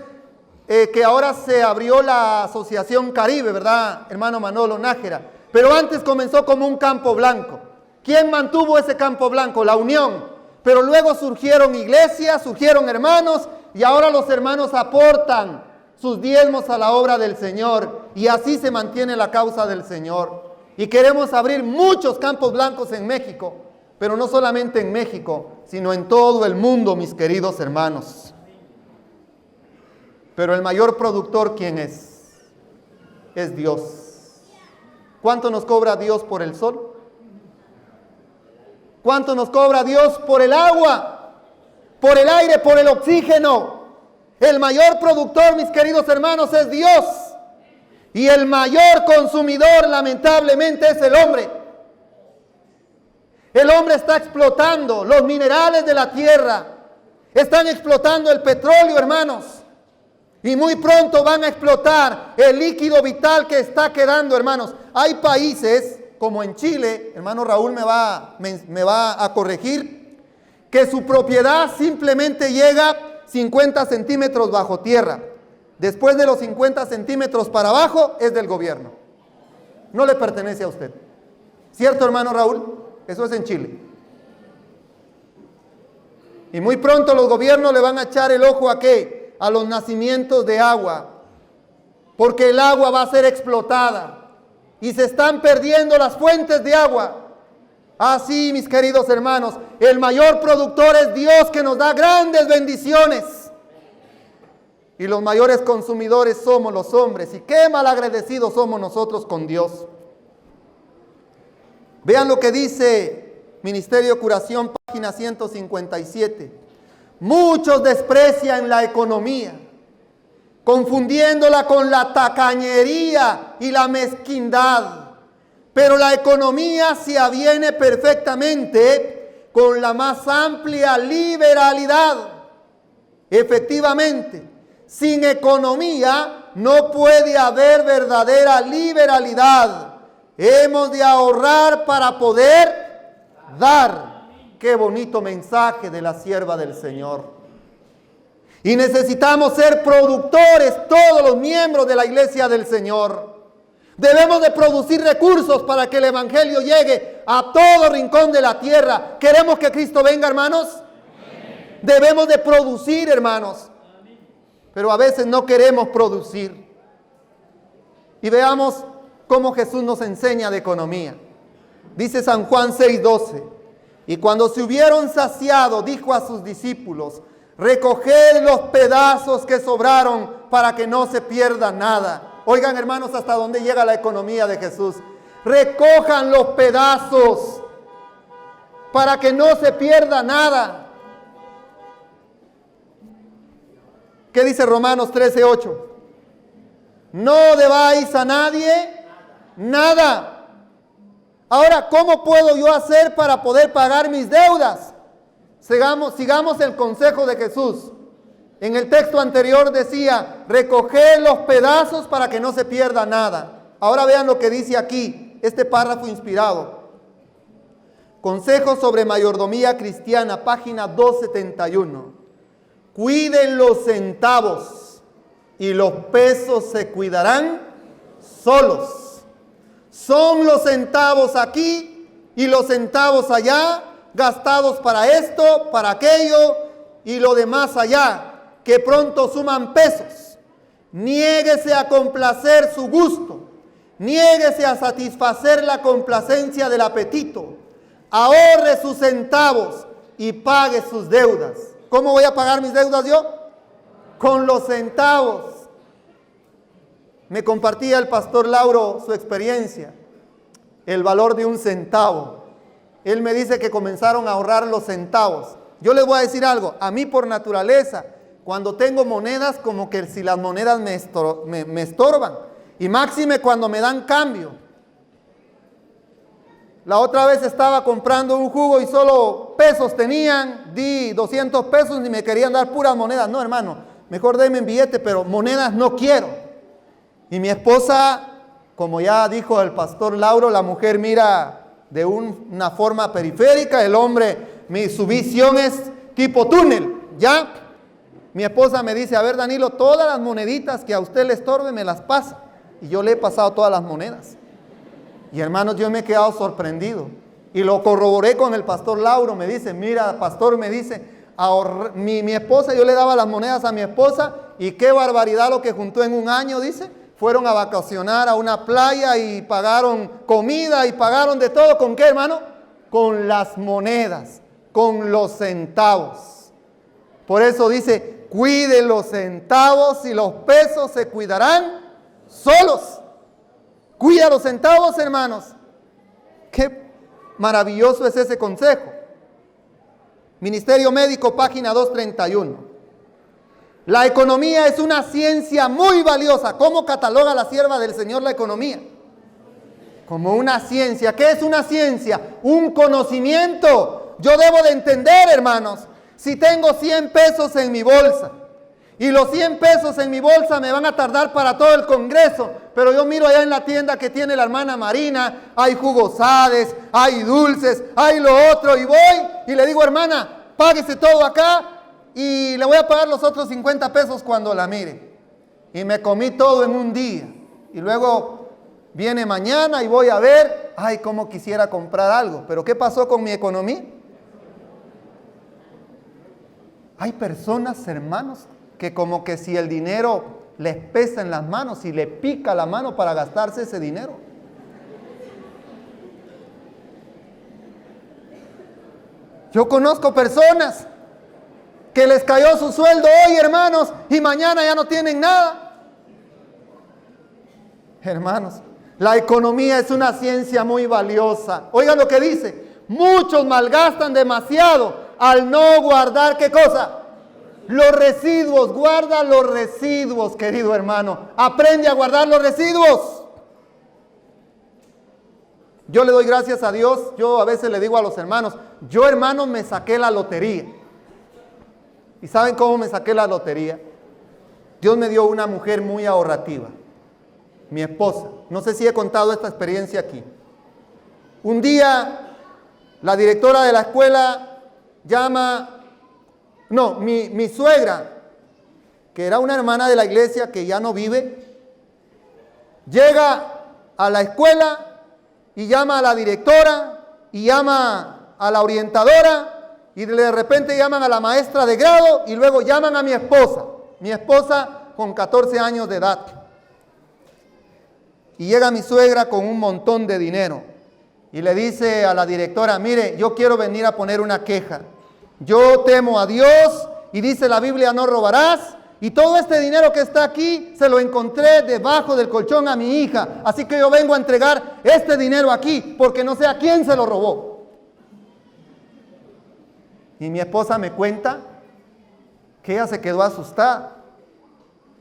S1: que ahora se abrió la Asociación Caribe, ¿verdad, hermano Manolo Nájera? Pero antes comenzó como un campo blanco. ¿Quién mantuvo ese campo blanco? La unión. Pero luego surgieron iglesias, surgieron hermanos, y ahora los hermanos aportan sus diezmos a la obra del Señor, y así se mantiene la causa del Señor. Y queremos abrir muchos campos blancos en México, pero no solamente en México, sino en todo el mundo, mis queridos hermanos. Pero el mayor productor, ¿quién es? Es Dios. ¿Cuánto nos cobra Dios por el sol? ¿Cuánto nos cobra Dios por el agua? Por el aire, por el oxígeno. El mayor productor, mis queridos hermanos, es Dios. Y el mayor consumidor, lamentablemente, es el hombre. El hombre está explotando los minerales de la tierra. Están explotando el petróleo, hermanos. Y muy pronto van a explotar el líquido vital que está quedando, hermanos. Hay países, como en Chile, hermano Raúl me va a corregir, que su propiedad simplemente llega 50 centímetros bajo tierra. Después de los 50 centímetros para abajo es del gobierno. No le pertenece a usted. ¿Cierto, hermano Raúl? Eso es en Chile. Y muy pronto los gobiernos le van a echar el ojo ¿a qué? A los nacimientos de agua. Porque el agua va a ser explotada. Y se están perdiendo las fuentes de agua. Así, mis queridos hermanos, el mayor productor es Dios, que nos da grandes bendiciones. Y los mayores consumidores somos los hombres. Y qué malagradecidos somos nosotros con Dios. Vean lo que dice Ministerio Curación, página 157. Muchos desprecian la economía, confundiéndola con la tacañería y la mezquindad. Pero la economía se aviene perfectamente con la más amplia liberalidad. Efectivamente, sin economía no puede haber verdadera liberalidad. Hemos de ahorrar para poder dar. Qué bonito mensaje de la sierva del Señor. Y necesitamos ser productores, todos los miembros de la iglesia del Señor. Debemos de producir recursos para que el evangelio llegue a todo rincón de la tierra. ¿Queremos que Cristo venga, hermanos? Debemos de producir, hermanos. Pero a veces no queremos producir. Y veamos cómo Jesús nos enseña de economía. Dice San Juan 6:12. Y cuando se hubieron saciado, dijo a sus discípulos: recoged los pedazos que sobraron para que no se pierda nada. Oigan, hermanos, hasta dónde llega la economía de Jesús. Recojan los pedazos para que no se pierda nada. ¿Qué dice Romanos 13:8? No debáis a nadie nada. Ahora, ¿cómo puedo yo hacer para poder pagar mis deudas? Sigamos el consejo de Jesús. En el texto anterior decía, recoger los pedazos para que no se pierda nada. Ahora vean lo que dice aquí, este párrafo inspirado. Consejo sobre mayordomía cristiana, página 271. Cuiden los centavos y los pesos se cuidarán solos. Son los centavos aquí y los centavos allá, gastados para esto, para aquello y lo demás allá, que pronto suman pesos. Niéguese a complacer su gusto, niéguese a satisfacer la complacencia del apetito, ahorre sus centavos y pague sus deudas. ¿Cómo voy a pagar mis deudas yo? Con los centavos. Me compartía el pastor Lauro su experiencia, el valor de un centavo. Él me dice que comenzaron a ahorrar los centavos. Yo les voy a decir algo, a mí por naturaleza, cuando tengo monedas, como que si las monedas me estorban. Y máxime cuando me dan cambio. La otra vez estaba comprando un jugo y solo pesos tenían, di 200 pesos y me querían dar puras monedas. No, hermano, mejor denme en billete, pero monedas no quiero. Y mi esposa, como ya dijo el pastor Lauro, la mujer mira de una forma periférica, el hombre, su visión es tipo túnel, ¿ya? Mi esposa me dice, a ver Danilo, todas las moneditas que a usted le estorbe me las pasa. Y yo le he pasado todas las monedas. Y hermanos, yo me he quedado sorprendido. Y lo corroboré con el pastor Lauro, me dice, mira, pastor, me dice, mi esposa, yo le daba las monedas a mi esposa y qué barbaridad lo que juntó en un año, dice. Fueron a vacacionar a una playa y pagaron comida y pagaron de todo. ¿Con qué, hermano? Con las monedas, con los centavos. Por eso dice, cuide los centavos y los pesos se cuidarán solos. Cuida los centavos, hermanos. Qué maravilloso es ese consejo. Ministerio Médico, página 231. La economía es una ciencia muy valiosa. ¿Cómo cataloga la sierva del Señor la economía? Como una ciencia. ¿Qué es una ciencia? Un conocimiento. Yo debo de entender, hermanos, si tengo 100 pesos en mi bolsa y los 100 pesos en mi bolsa me van a tardar para todo el congreso, pero yo miro allá en la tienda que tiene la hermana Marina, hay jugosades, hay dulces, hay lo otro, y voy y le digo, hermana, páguese todo acá y le voy a pagar los otros 50 pesos cuando la mire. Y me comí todo en un día. Y luego viene mañana y voy a ver, ay, cómo quisiera comprar algo. Pero ¿qué pasó con mi economía? Hay personas, hermanos, que como que si el dinero les pesa en las manos y le pica la mano para gastarse ese dinero. Yo conozco personas que les cayó su sueldo hoy, hermanos, y mañana ya no tienen nada. Hermanos, la economía es una ciencia muy valiosa. Oigan lo que dice, muchos malgastan demasiado al no guardar, ¿qué cosa? Los residuos. Guarda los residuos, querido hermano. Aprende a guardar los residuos. Yo le doy gracias a Dios. Yo a veces le digo a los hermanos, yo, hermano, me saqué la lotería. ¿Y saben cómo me saqué la lotería? Dios me dio una mujer muy ahorrativa, mi esposa. No sé si he contado esta experiencia aquí. Un día, la directora de la escuela mi suegra, que era una hermana de la iglesia que ya no vive, llega a la escuela y llama a la directora y llama a la orientadora y de repente llaman a la maestra de grado y luego llaman a mi esposa con 14 años de edad. Y llega mi suegra con un montón de dinero y le dice a la directora: mire, yo quiero venir a poner una queja. Yo temo a Dios y dice la Biblia: no robarás. Y todo este dinero que está aquí se lo encontré debajo del colchón a mi hija. Así que yo vengo a entregar este dinero aquí porque no sé a quién se lo robó. Y mi esposa me cuenta que ella se quedó asustada.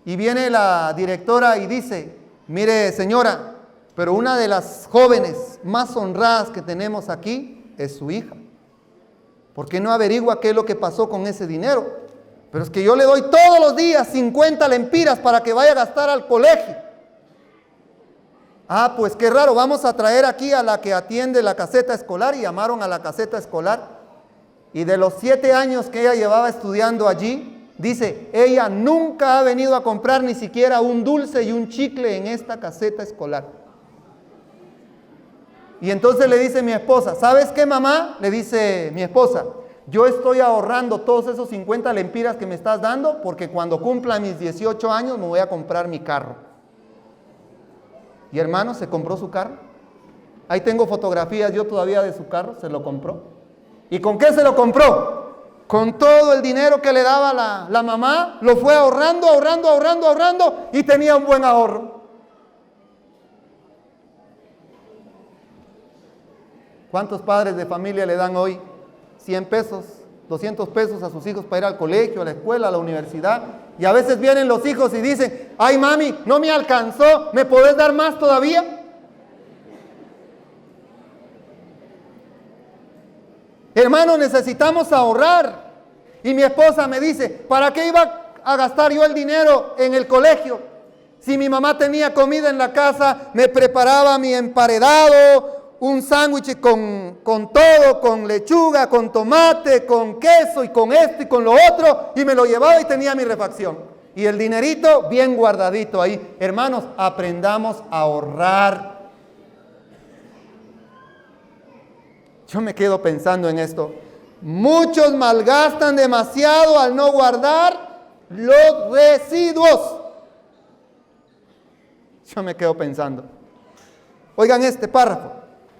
S1: Y viene la directora y dice: mire, señora, pero una de las jóvenes más honradas que tenemos aquí es su hija. ¿Por qué no averigua qué es lo que pasó con ese dinero? Pero es que yo le doy todos los días 50 lempiras para que vaya a gastar al colegio. Ah, pues qué raro, vamos a traer aquí a la que atiende la caseta escolar. Y llamaron a la caseta escolar. Y de los 7 años que ella llevaba estudiando allí, dice, ella nunca ha venido a comprar ni siquiera un dulce y un chicle en esta caseta escolar. Y entonces le dice mi esposa: ¿sabes qué, mamá? Le dice mi esposa: yo estoy ahorrando todos esos 50 lempiras que me estás dando porque cuando cumpla mis 18 años me voy a comprar mi carro. Y hermano, se compró su carro. Ahí tengo fotografías yo todavía de su carro, se lo compró. ¿Y con qué se lo compró? Con todo el dinero que le daba la mamá, lo fue ahorrando y tenía un buen ahorro. ¿Cuántos padres de familia le dan hoy 100 pesos, 200 pesos a sus hijos para ir al colegio, a la escuela, a la universidad? Y a veces vienen los hijos y dicen: ay mami, no me alcanzó, ¿me podés dar más todavía? Hermano, necesitamos ahorrar. Y mi esposa me dice: ¿para qué iba a gastar yo el dinero en el colegio? Si mi mamá tenía comida en la casa, me preparaba mi emparedado, un sándwich con todo, con lechuga, con tomate, con queso y con esto y con lo otro, y me lo llevaba y tenía mi refacción. Y el dinerito bien guardadito ahí. Hermanos, aprendamos a ahorrar. Yo me quedo pensando en esto. Muchos malgastan demasiado al no guardar los residuos. Yo me quedo pensando. Oigan este párrafo.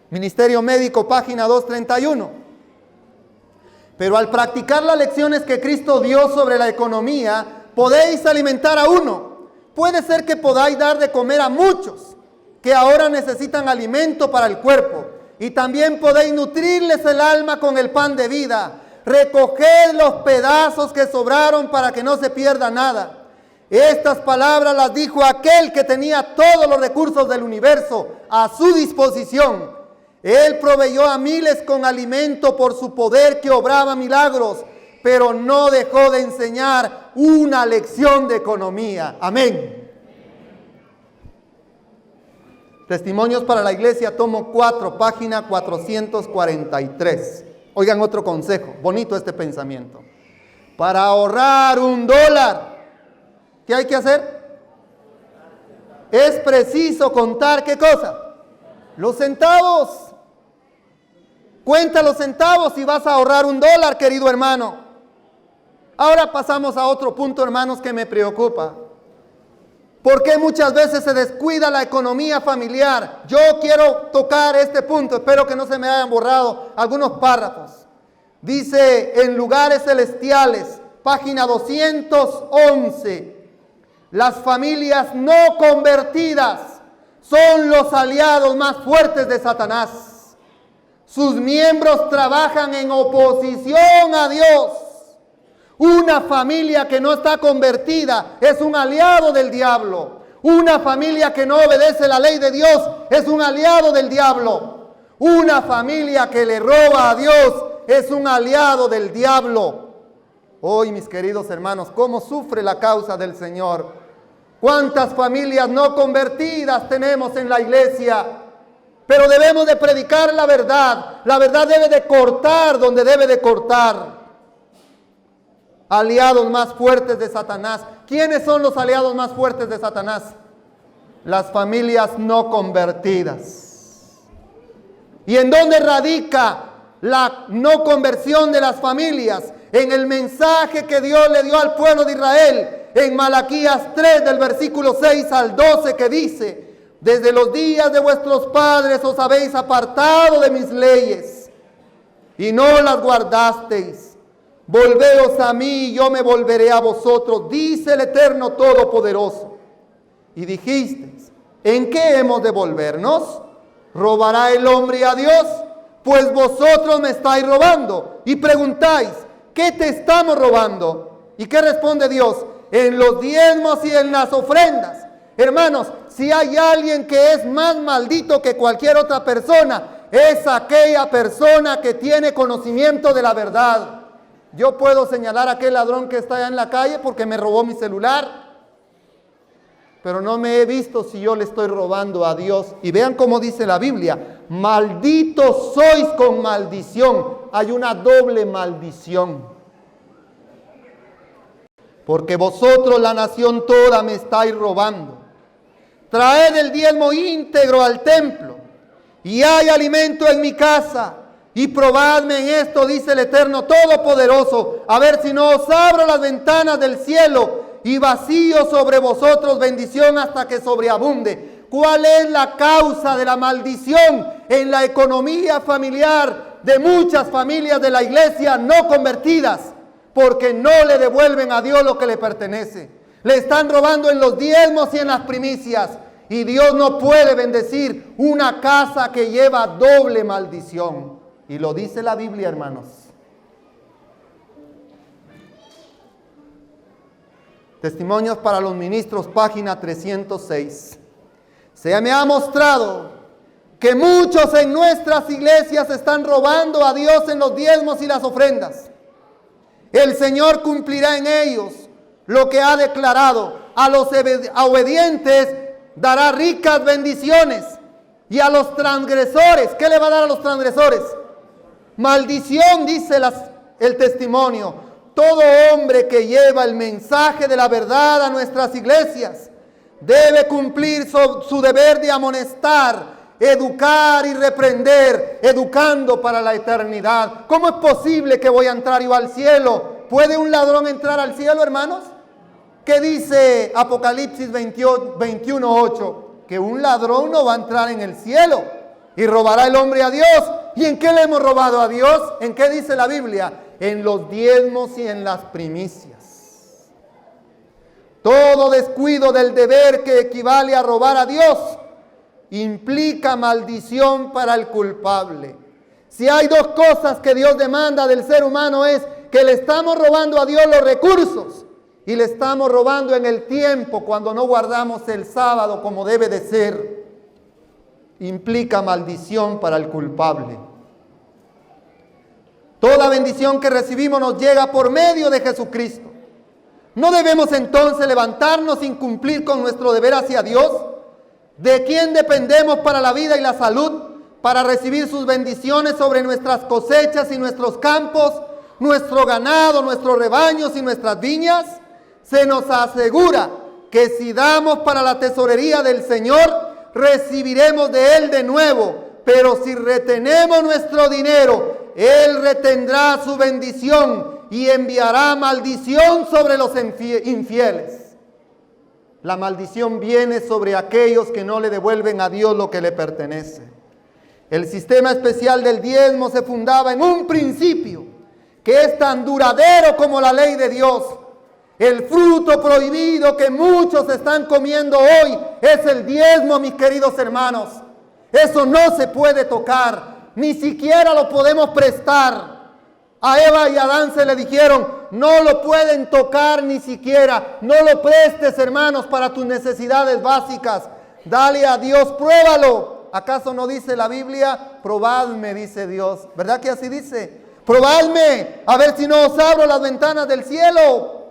S1: Ministerio Médico, página 231. Pero al practicar las lecciones que Cristo dio sobre la economía, podéis alimentar a uno. Puede ser que podáis dar de comer a muchos que ahora necesitan alimento para el cuerpo. Y también podéis nutrirles el alma con el pan de vida. Recoged los pedazos que sobraron para que no se pierda nada. Estas palabras las dijo aquel que tenía todos los recursos del universo a su disposición. Él proveyó a miles con alimento por su poder que obraba milagros, pero no dejó de enseñar una lección de economía. Amén. Testimonios para la Iglesia, tomo 4, página 443. Oigan otro consejo, bonito este pensamiento. Para ahorrar $1, ¿qué hay que hacer? Es preciso contar, ¿qué cosa? Los centavos. Cuenta los centavos y vas a ahorrar $1, querido hermano. Ahora pasamos a otro punto, hermanos, que me preocupa. ¿Por qué muchas veces se descuida la economía familiar? Yo quiero tocar este punto, espero que no se me hayan borrado algunos párrafos. Dice en Lugares Celestiales, página 211, las familias no convertidas son los aliados más fuertes de Satanás. Sus miembros trabajan en oposición a Dios. Una familia que no está convertida es un aliado del diablo. Una familia que no obedece la ley de Dios es un aliado del diablo. Una familia que le roba a Dios es un aliado del diablo. Hoy, mis queridos hermanos, ¿cómo sufre la causa del Señor? ¿Cuántas familias no convertidas tenemos en la iglesia? Pero debemos de predicar la verdad. La verdad debe de cortar donde debe de cortar. Aliados más fuertes de Satanás. ¿Quiénes son los aliados más fuertes de Satanás? Las familias no convertidas. ¿Y en dónde radica la no conversión de las familias? En el mensaje que Dios le dio al pueblo de Israel. En Malaquías 3 del versículo 6 al 12 que dice: desde los días de vuestros padres os habéis apartado de mis leyes y no las guardasteis. Volveos a mí y yo me volveré a vosotros, dice el Eterno Todopoderoso. Y dijisteis: ¿en qué hemos de volvernos? ¿Robará el hombre a Dios? Pues vosotros me estáis robando. Y preguntáis: ¿qué te estamos robando? ¿Y qué responde Dios? En los diezmos y en las ofrendas. Hermanos, si hay alguien que es más maldito que cualquier otra persona, es aquella persona que tiene conocimiento de la verdad. Yo puedo señalar a aquel ladrón que está allá en la calle porque me robó mi celular, pero no me he visto si yo le estoy robando a Dios. Y vean cómo dice la Biblia: malditos sois con maldición. Hay una doble maldición. Porque vosotros, la nación toda, me estáis robando. Traed el diezmo íntegro al templo, y hay alimento en mi casa, y probadme en esto, dice el Eterno Todopoderoso, a ver si no os abro las ventanas del cielo, y vacío sobre vosotros bendición hasta que sobreabunde. ¿Cuál es la causa de la maldición en la economía familiar de muchas familias de la iglesia no convertidas? Porque no le devuelven a Dios lo que le pertenece. Le están robando en los diezmos y en las primicias. Y Dios no puede bendecir una casa que lleva doble maldición. Y lo dice la Biblia, hermanos. Testimonios para los ministros, página 306. Se me ha mostrado que muchos en nuestras iglesias están robando a Dios en los diezmos y las ofrendas. El Señor cumplirá en ellos lo que ha declarado. A los obedientes dará ricas bendiciones. Y a los transgresores, ¿qué le va a dar a los transgresores? Maldición, dice el testimonio. Todo hombre que lleva el mensaje de la verdad a nuestras iglesias debe cumplir su deber de amonestar, educar y reprender, educando para la eternidad. ¿Cómo es posible que voy a entrar yo al cielo? ¿Puede un ladrón entrar al cielo, hermanos? ¿Qué dice Apocalipsis 21:8? Que un ladrón no va a entrar en el cielo y robará el hombre a Dios. ¿Y en qué le hemos robado a Dios? ¿En qué dice la Biblia? En los diezmos y en las primicias. Todo descuido del deber que equivale a robar a Dios implica maldición para el culpable. Si hay dos cosas que Dios demanda del ser humano, es que le estamos robando a Dios los recursos y le estamos robando en el tiempo cuando no guardamos el sábado como debe de ser. Implica maldición para el culpable. Toda bendición que recibimos nos llega por medio de Jesucristo. ¿No debemos entonces levantarnos sin cumplir con nuestro deber hacia Dios? ¿De quién dependemos para la vida y la salud? Para recibir sus bendiciones sobre nuestras cosechas y nuestros campos, nuestro ganado, nuestros rebaños y nuestras viñas. Se nos asegura que si damos para la tesorería del Señor, recibiremos de Él de nuevo. Pero si retenemos nuestro dinero, Él retendrá su bendición y enviará maldición sobre los infieles. La maldición viene sobre aquellos que no le devuelven a Dios lo que le pertenece. El sistema especial del diezmo se fundaba en un principio que es tan duradero como la ley de Dios. El fruto prohibido que muchos están comiendo hoy es el diezmo, mis queridos hermanos. Eso no se puede tocar, ni siquiera lo podemos prestar. A Eva y Adán se le dijeron, no lo pueden tocar ni siquiera, no lo prestes, hermanos, para tus necesidades básicas. Dale a Dios, pruébalo. ¿Acaso no dice la Biblia? Probadme, dice Dios. ¿Verdad que así dice? Probadme a ver si no os abro las ventanas del cielo.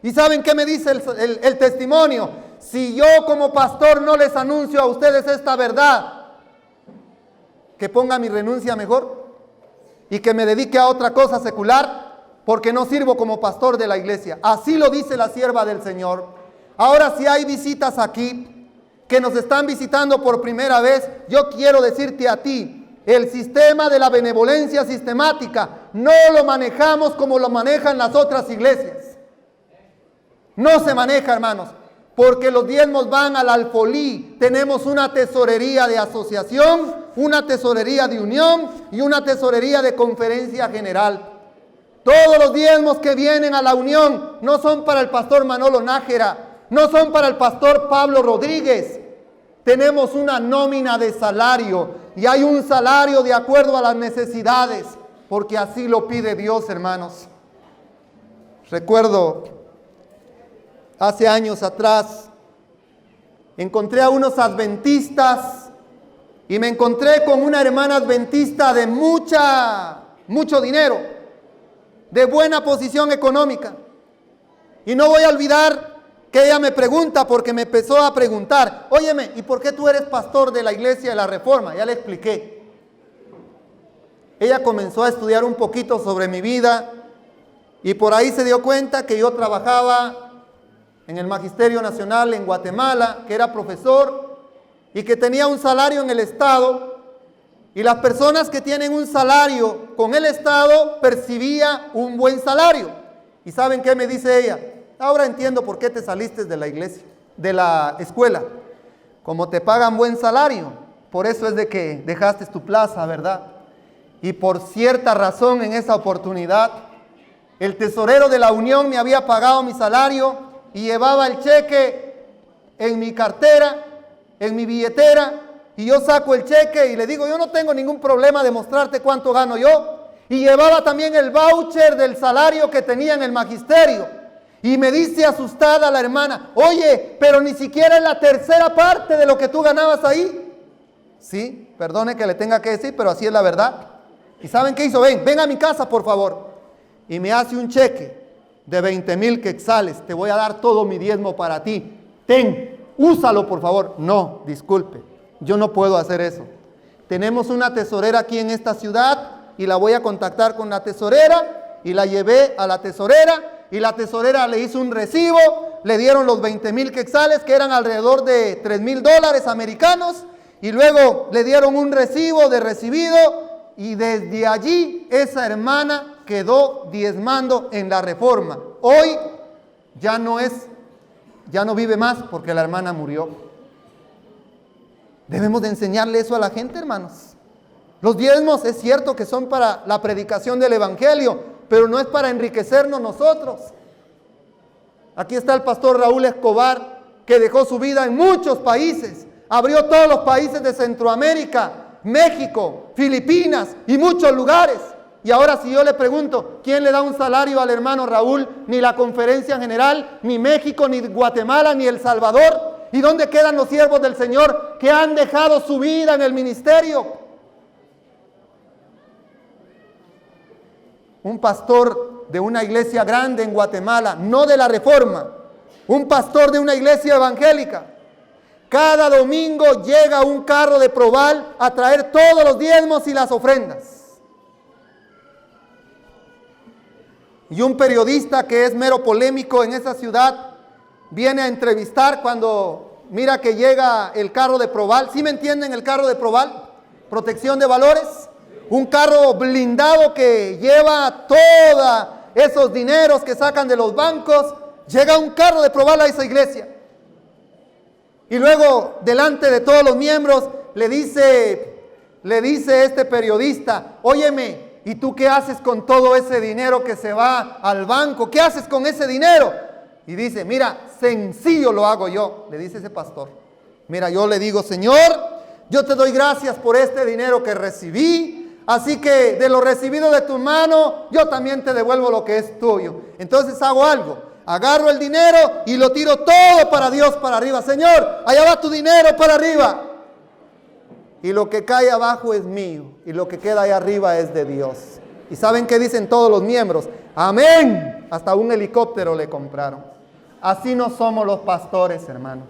S1: ¿Y saben qué me dice el testimonio? Si yo como pastor no les anuncio a ustedes esta verdad, que ponga mi renuncia mejor y que me dedique a otra cosa secular, porque no sirvo como pastor de la iglesia. Así lo dice la sierva del Señor. Ahora, si hay visitas aquí que nos están visitando por primera vez, yo quiero decirte a ti, el sistema de la benevolencia sistemática no lo manejamos como lo manejan las otras iglesias. No se maneja, hermanos, porque los diezmos van al alfolí. Tenemos una tesorería de asociación, una tesorería de unión y una tesorería de conferencia general. Todos los diezmos que vienen a la unión no son para el pastor Manolo Nájera, no son para el pastor Pablo Rodríguez. Tenemos una nómina de salario y hay un salario de acuerdo a las necesidades, porque así lo pide Dios, hermanos. Recuerdo hace años atrás, encontré a unos adventistas y me encontré con una hermana adventista de mucho dinero, de buena posición económica. Y no voy a olvidar que ella me pregunta, porque me empezó a preguntar, óyeme, ¿y por qué tú eres pastor de la iglesia de la Reforma? Ya le expliqué. Ella comenzó a estudiar un poquito sobre mi vida y por ahí se dio cuenta que yo trabajaba en el Magisterio Nacional en Guatemala, que era profesor y que tenía un salario en el Estado. Y las personas que tienen un salario con el Estado percibía un buen salario. ¿Y saben qué me dice ella? Ahora entiendo por qué te saliste de la iglesia, de la escuela. Como te pagan buen salario, por eso es de que dejaste tu plaza, ¿verdad? Y por cierta razón en esa oportunidad, el tesorero de la unión me había pagado mi salario y llevaba el cheque en mi cartera, en mi billetera, y yo saco el cheque y le digo, yo no tengo ningún problema de mostrarte cuánto gano yo. Y llevaba también el voucher del salario que tenía en el magisterio. Y me dice asustada la hermana, oye, pero ni siquiera es la tercera parte de lo que tú ganabas ahí. Sí, perdone que le tenga que decir, pero así es la verdad. ¿Y saben qué hizo? Ven a mi casa, por favor. Y me hace un cheque de 20,000 quetzales. Te voy a dar todo mi diezmo para ti. Ten, úsalo, por favor. No, disculpe, yo no puedo hacer eso. Tenemos una tesorera aquí en esta ciudad y la voy a contactar con la tesorera. Y la llevé a la tesorera. Y la tesorera le hizo un recibo, le dieron los 20,000 quetzales, que eran alrededor de $3,000 americanos, y luego le dieron un recibo de recibido, y desde allí esa hermana quedó diezmando en la Reforma. Hoy ya no vive más porque la hermana murió. Debemos de enseñarle eso a la gente, hermanos. Los diezmos es cierto que son para la predicación del evangelio, pero no es para enriquecernos nosotros. Aquí está el pastor Raúl Escobar, que dejó su vida en muchos países, abrió todos los países de Centroamérica, México, Filipinas y muchos lugares. Y ahora si yo le pregunto, ¿quién le da un salario al hermano Raúl? Ni la Conferencia General, ni México, ni Guatemala, ni El Salvador. ¿Y dónde quedan los siervos del Señor que han dejado su vida en el ministerio? Un pastor de una iglesia grande en Guatemala, no de la Reforma, un pastor de una iglesia evangélica, cada domingo llega un carro de Proval a traer todos los diezmos y las ofrendas. Y un periodista que es mero polémico en esa ciudad viene a entrevistar cuando mira que llega el carro de Proval. ¿Sí me entienden el carro de Proval? Protección de valores. Un carro blindado que lleva todos esos dineros que sacan de los bancos. Llega un carro de Proval a esa iglesia. Y luego, delante de todos los miembros, le dice este periodista, óyeme, ¿y tú qué haces con todo ese dinero que se va al banco? ¿Qué haces con ese dinero? Y dice, mira, sencillo lo hago yo, le dice ese pastor. Mira, yo le digo, Señor, yo te doy gracias por este dinero que recibí. Así que de lo recibido de tu mano, yo también te devuelvo lo que es tuyo. Entonces hago algo, agarro el dinero y lo tiro todo para Dios, para arriba. Señor, allá va tu dinero para arriba. Y lo que cae abajo es mío, y lo que queda ahí arriba es de Dios. ¿Y saben qué dicen todos los miembros? Amén. Hasta un helicóptero le compraron. Así no somos los pastores, hermanos.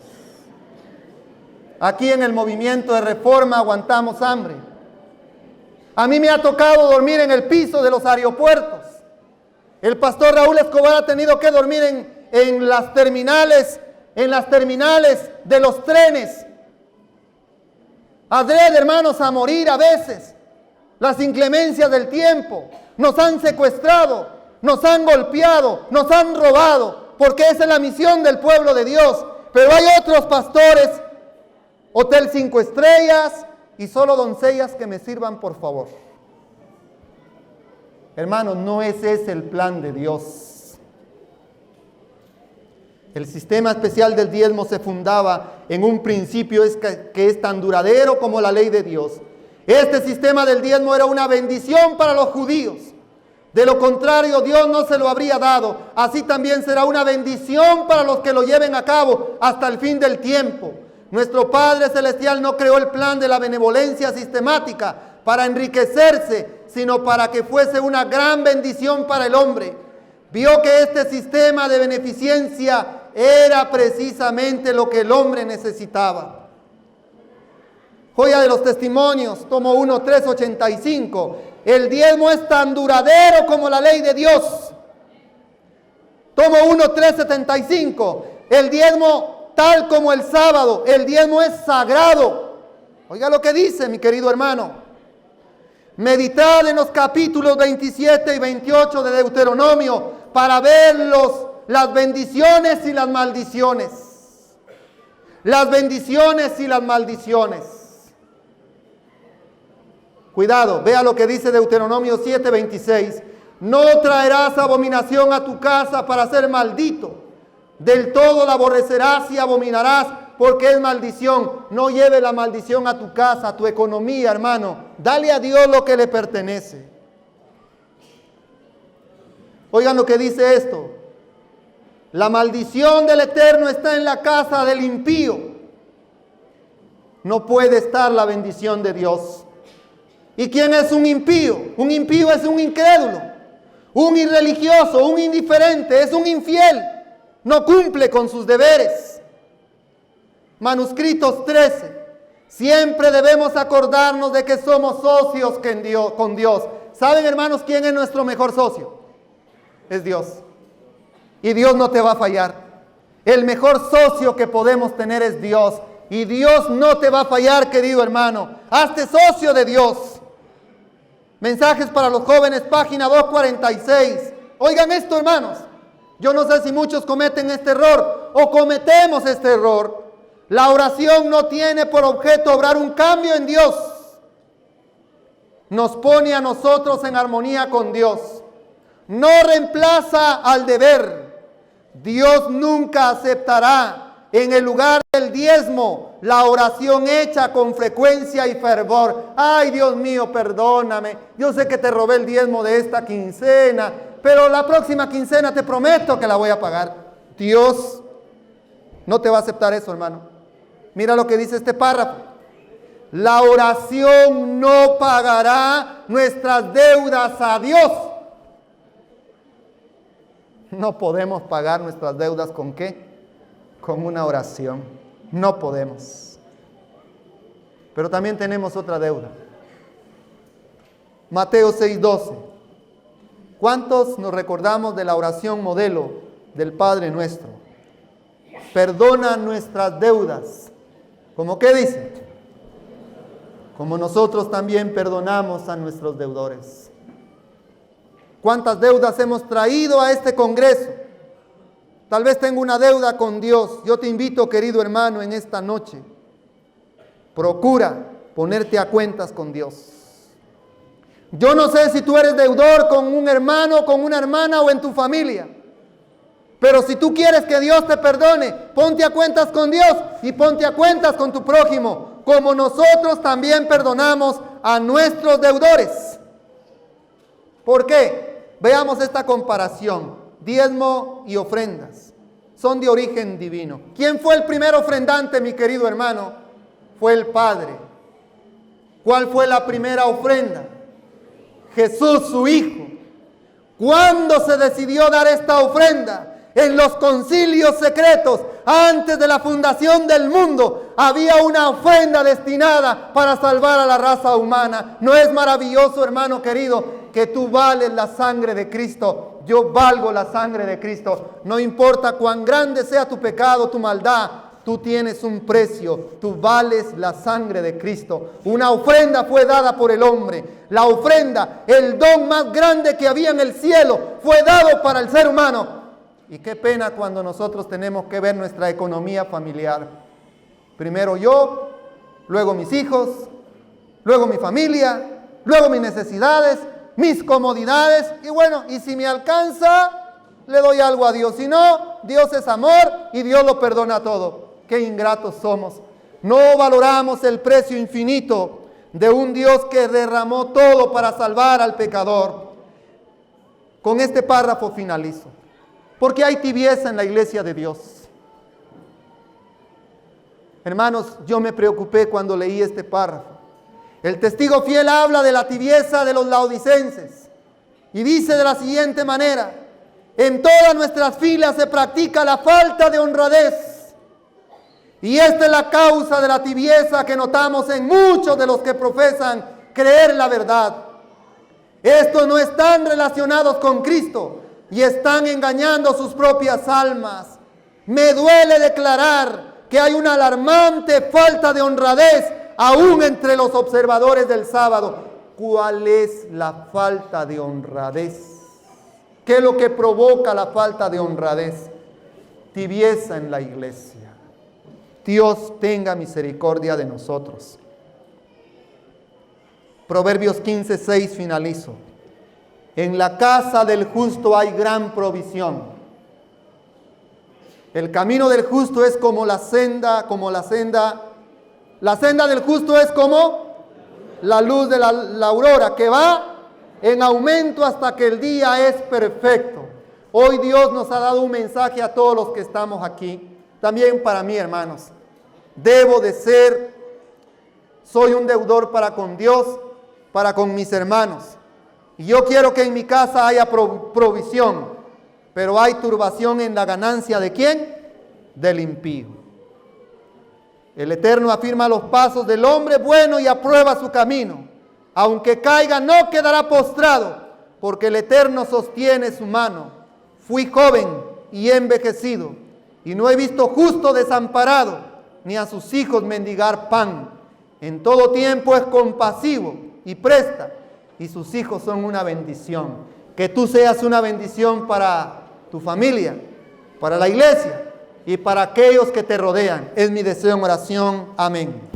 S1: Aquí en el movimiento de Reforma aguantamos hambre. A mí me ha tocado dormir en el piso de los aeropuertos. El pastor Raúl Escobar ha tenido que dormir en las terminales de los trenes. Adrede, hermanos, a morir a veces. Las inclemencias del tiempo nos han secuestrado, nos han golpeado, nos han robado, porque esa es la misión del pueblo de Dios. Pero hay otros pastores, Hotel 5 estrellas y solo doncellas que me sirvan, por favor. Hermanos, no es ese el plan de Dios. El sistema especial del diezmo se fundaba en un principio que es tan duradero como la ley de Dios. Este sistema del diezmo era una bendición para los judíos. De lo contrario, Dios no se lo habría dado. Así también será una bendición para los que lo lleven a cabo hasta el fin del tiempo. Nuestro Padre Celestial no creó el plan de la benevolencia sistemática para enriquecerse, sino para que fuese una gran bendición para el hombre. Vio que este sistema de beneficencia era precisamente lo que el hombre necesitaba. Joya de los testimonios, tomo 1, 385. El diezmo es tan duradero como la ley de Dios. Tomo 1, 375. El diezmo tal como el sábado. El diezmo es sagrado. Oiga lo que dice, mi querido hermano. Meditad en los capítulos 27 y 28 de Deuteronomio para ver las bendiciones y las maldiciones. Las bendiciones y las maldiciones. Cuidado, vea lo que dice Deuteronomio 7:26. No traerás abominación a tu casa para ser maldito. Del todo la aborrecerás y abominarás, porque es maldición. No lleve la maldición a tu casa, a tu economía, hermano. Dale a Dios lo que le pertenece. Oigan lo que dice esto. La maldición del Eterno está en la casa del impío. No puede estar la bendición de Dios. ¿Y quién es un impío? Un impío es un incrédulo, un irreligioso, un indiferente, es un infiel. No cumple con sus deberes. Manuscritos 13. Siempre debemos acordarnos de que somos socios con Dios. ¿Saben, hermanos, quién es nuestro mejor socio? Es Dios. Y Dios no te va a fallar. El mejor socio que podemos tener es Dios. Y Dios no te va a fallar, querido hermano. Hazte socio de Dios. Mensajes para los jóvenes, página 246. Oigan esto, hermanos. Yo no sé si muchos cometen este error o cometemos este error. La oración no tiene por objeto obrar un cambio en Dios. Nos pone a nosotros en armonía con Dios. No reemplaza al deber. Dios nunca aceptará en el lugar del diezmo la oración hecha con frecuencia y fervor. Ay, Dios mío, perdóname. Yo sé que te robé el diezmo de esta quincena, pero la próxima quincena te prometo que la voy a pagar. Dios no te va a aceptar eso, hermano. Mira lo que dice este párrafo. La oración no pagará nuestras deudas a Dios. No podemos pagar nuestras deudas ¿con qué? Con una oración. No podemos. Pero también tenemos otra deuda. Mateo 6:12. ¿Cuántos nos recordamos de la oración modelo del Padre Nuestro? Perdona nuestras deudas. ¿Cómo qué dice? Como nosotros también perdonamos a nuestros deudores. ¿Cuántas deudas hemos traído a este congreso? Tal vez tengo una deuda con Dios. Yo te invito, querido hermano, en esta noche. Procura ponerte a cuentas con Dios. Yo no sé si tú eres deudor con un hermano, con una hermana o en tu familia. Pero si tú quieres que Dios te perdone, ponte a cuentas con Dios y ponte a cuentas con tu prójimo, como nosotros también perdonamos a nuestros deudores. ¿Por qué? Veamos esta comparación. Diezmo y ofrendas son de origen divino. ¿Quién fue el primer ofrendante, mi querido hermano? Fue el Padre. ¿Cuál fue la primera ofrenda? Jesús su Hijo. ¿Cuándo se decidió dar esta ofrenda? En los concilios secretos, antes de la fundación del mundo, había una ofrenda destinada para salvar a la raza humana. ¿No es maravilloso, hermano querido, que tú vales la sangre de Cristo? Yo valgo la sangre de Cristo. No importa cuán grande sea tu pecado, tu maldad, tú tienes un precio. Tú vales la sangre de Cristo. Una ofrenda fue dada por el hombre. La ofrenda, el don más grande que había en el cielo, fue dado para el ser humano. Y qué pena cuando nosotros tenemos que ver nuestra economía familiar. Primero yo, luego mis hijos, luego mi familia, luego mis necesidades, mis comodidades. Y bueno, y si me alcanza, le doy algo a Dios. Si no, Dios es amor y Dios lo perdona todo. Qué ingratos somos. No valoramos el precio infinito de un Dios que derramó todo para salvar al pecador. Con este párrafo finalizo. Porque hay tibieza en la iglesia de Dios. Hermanos, yo me preocupé cuando leí este párrafo. El testigo fiel habla de la tibieza de los laodicenses. Y dice de la siguiente manera: en todas nuestras filas se practica la falta de honradez. Y esta es la causa de la tibieza que notamos en muchos de los que profesan creer la verdad. Estos no están relacionados con Cristo y están engañando sus propias almas. Me duele declarar que hay una alarmante falta de honradez aún entre los observadores del sábado. ¿Cuál es la falta de honradez? ¿Qué es lo que provoca la falta de honradez? Tibieza en la iglesia. Dios tenga misericordia de nosotros. Proverbios 15:6 finalizo. En la casa del justo hay gran provisión. El camino del justo es como la senda del justo es como la luz de la aurora, que va en aumento hasta que el día es perfecto. Hoy Dios nos ha dado un mensaje a todos los que estamos aquí, también para mí, hermanos. Soy un deudor para con Dios, para con mis hermanos. Y yo quiero que en mi casa haya provisión, pero hay turbación en la ganancia ¿de quién? Del impío. El Eterno afirma los pasos del hombre bueno y aprueba su camino. Aunque caiga, no quedará postrado, porque el Eterno sostiene su mano. Fui joven y he envejecido, y no he visto justo desamparado, ni a sus hijos mendigar pan. En todo tiempo es compasivo y presta, y sus hijos son una bendición. Que tú seas una bendición para tu familia, para la iglesia y para aquellos que te rodean. Es mi deseo en oración. Amén.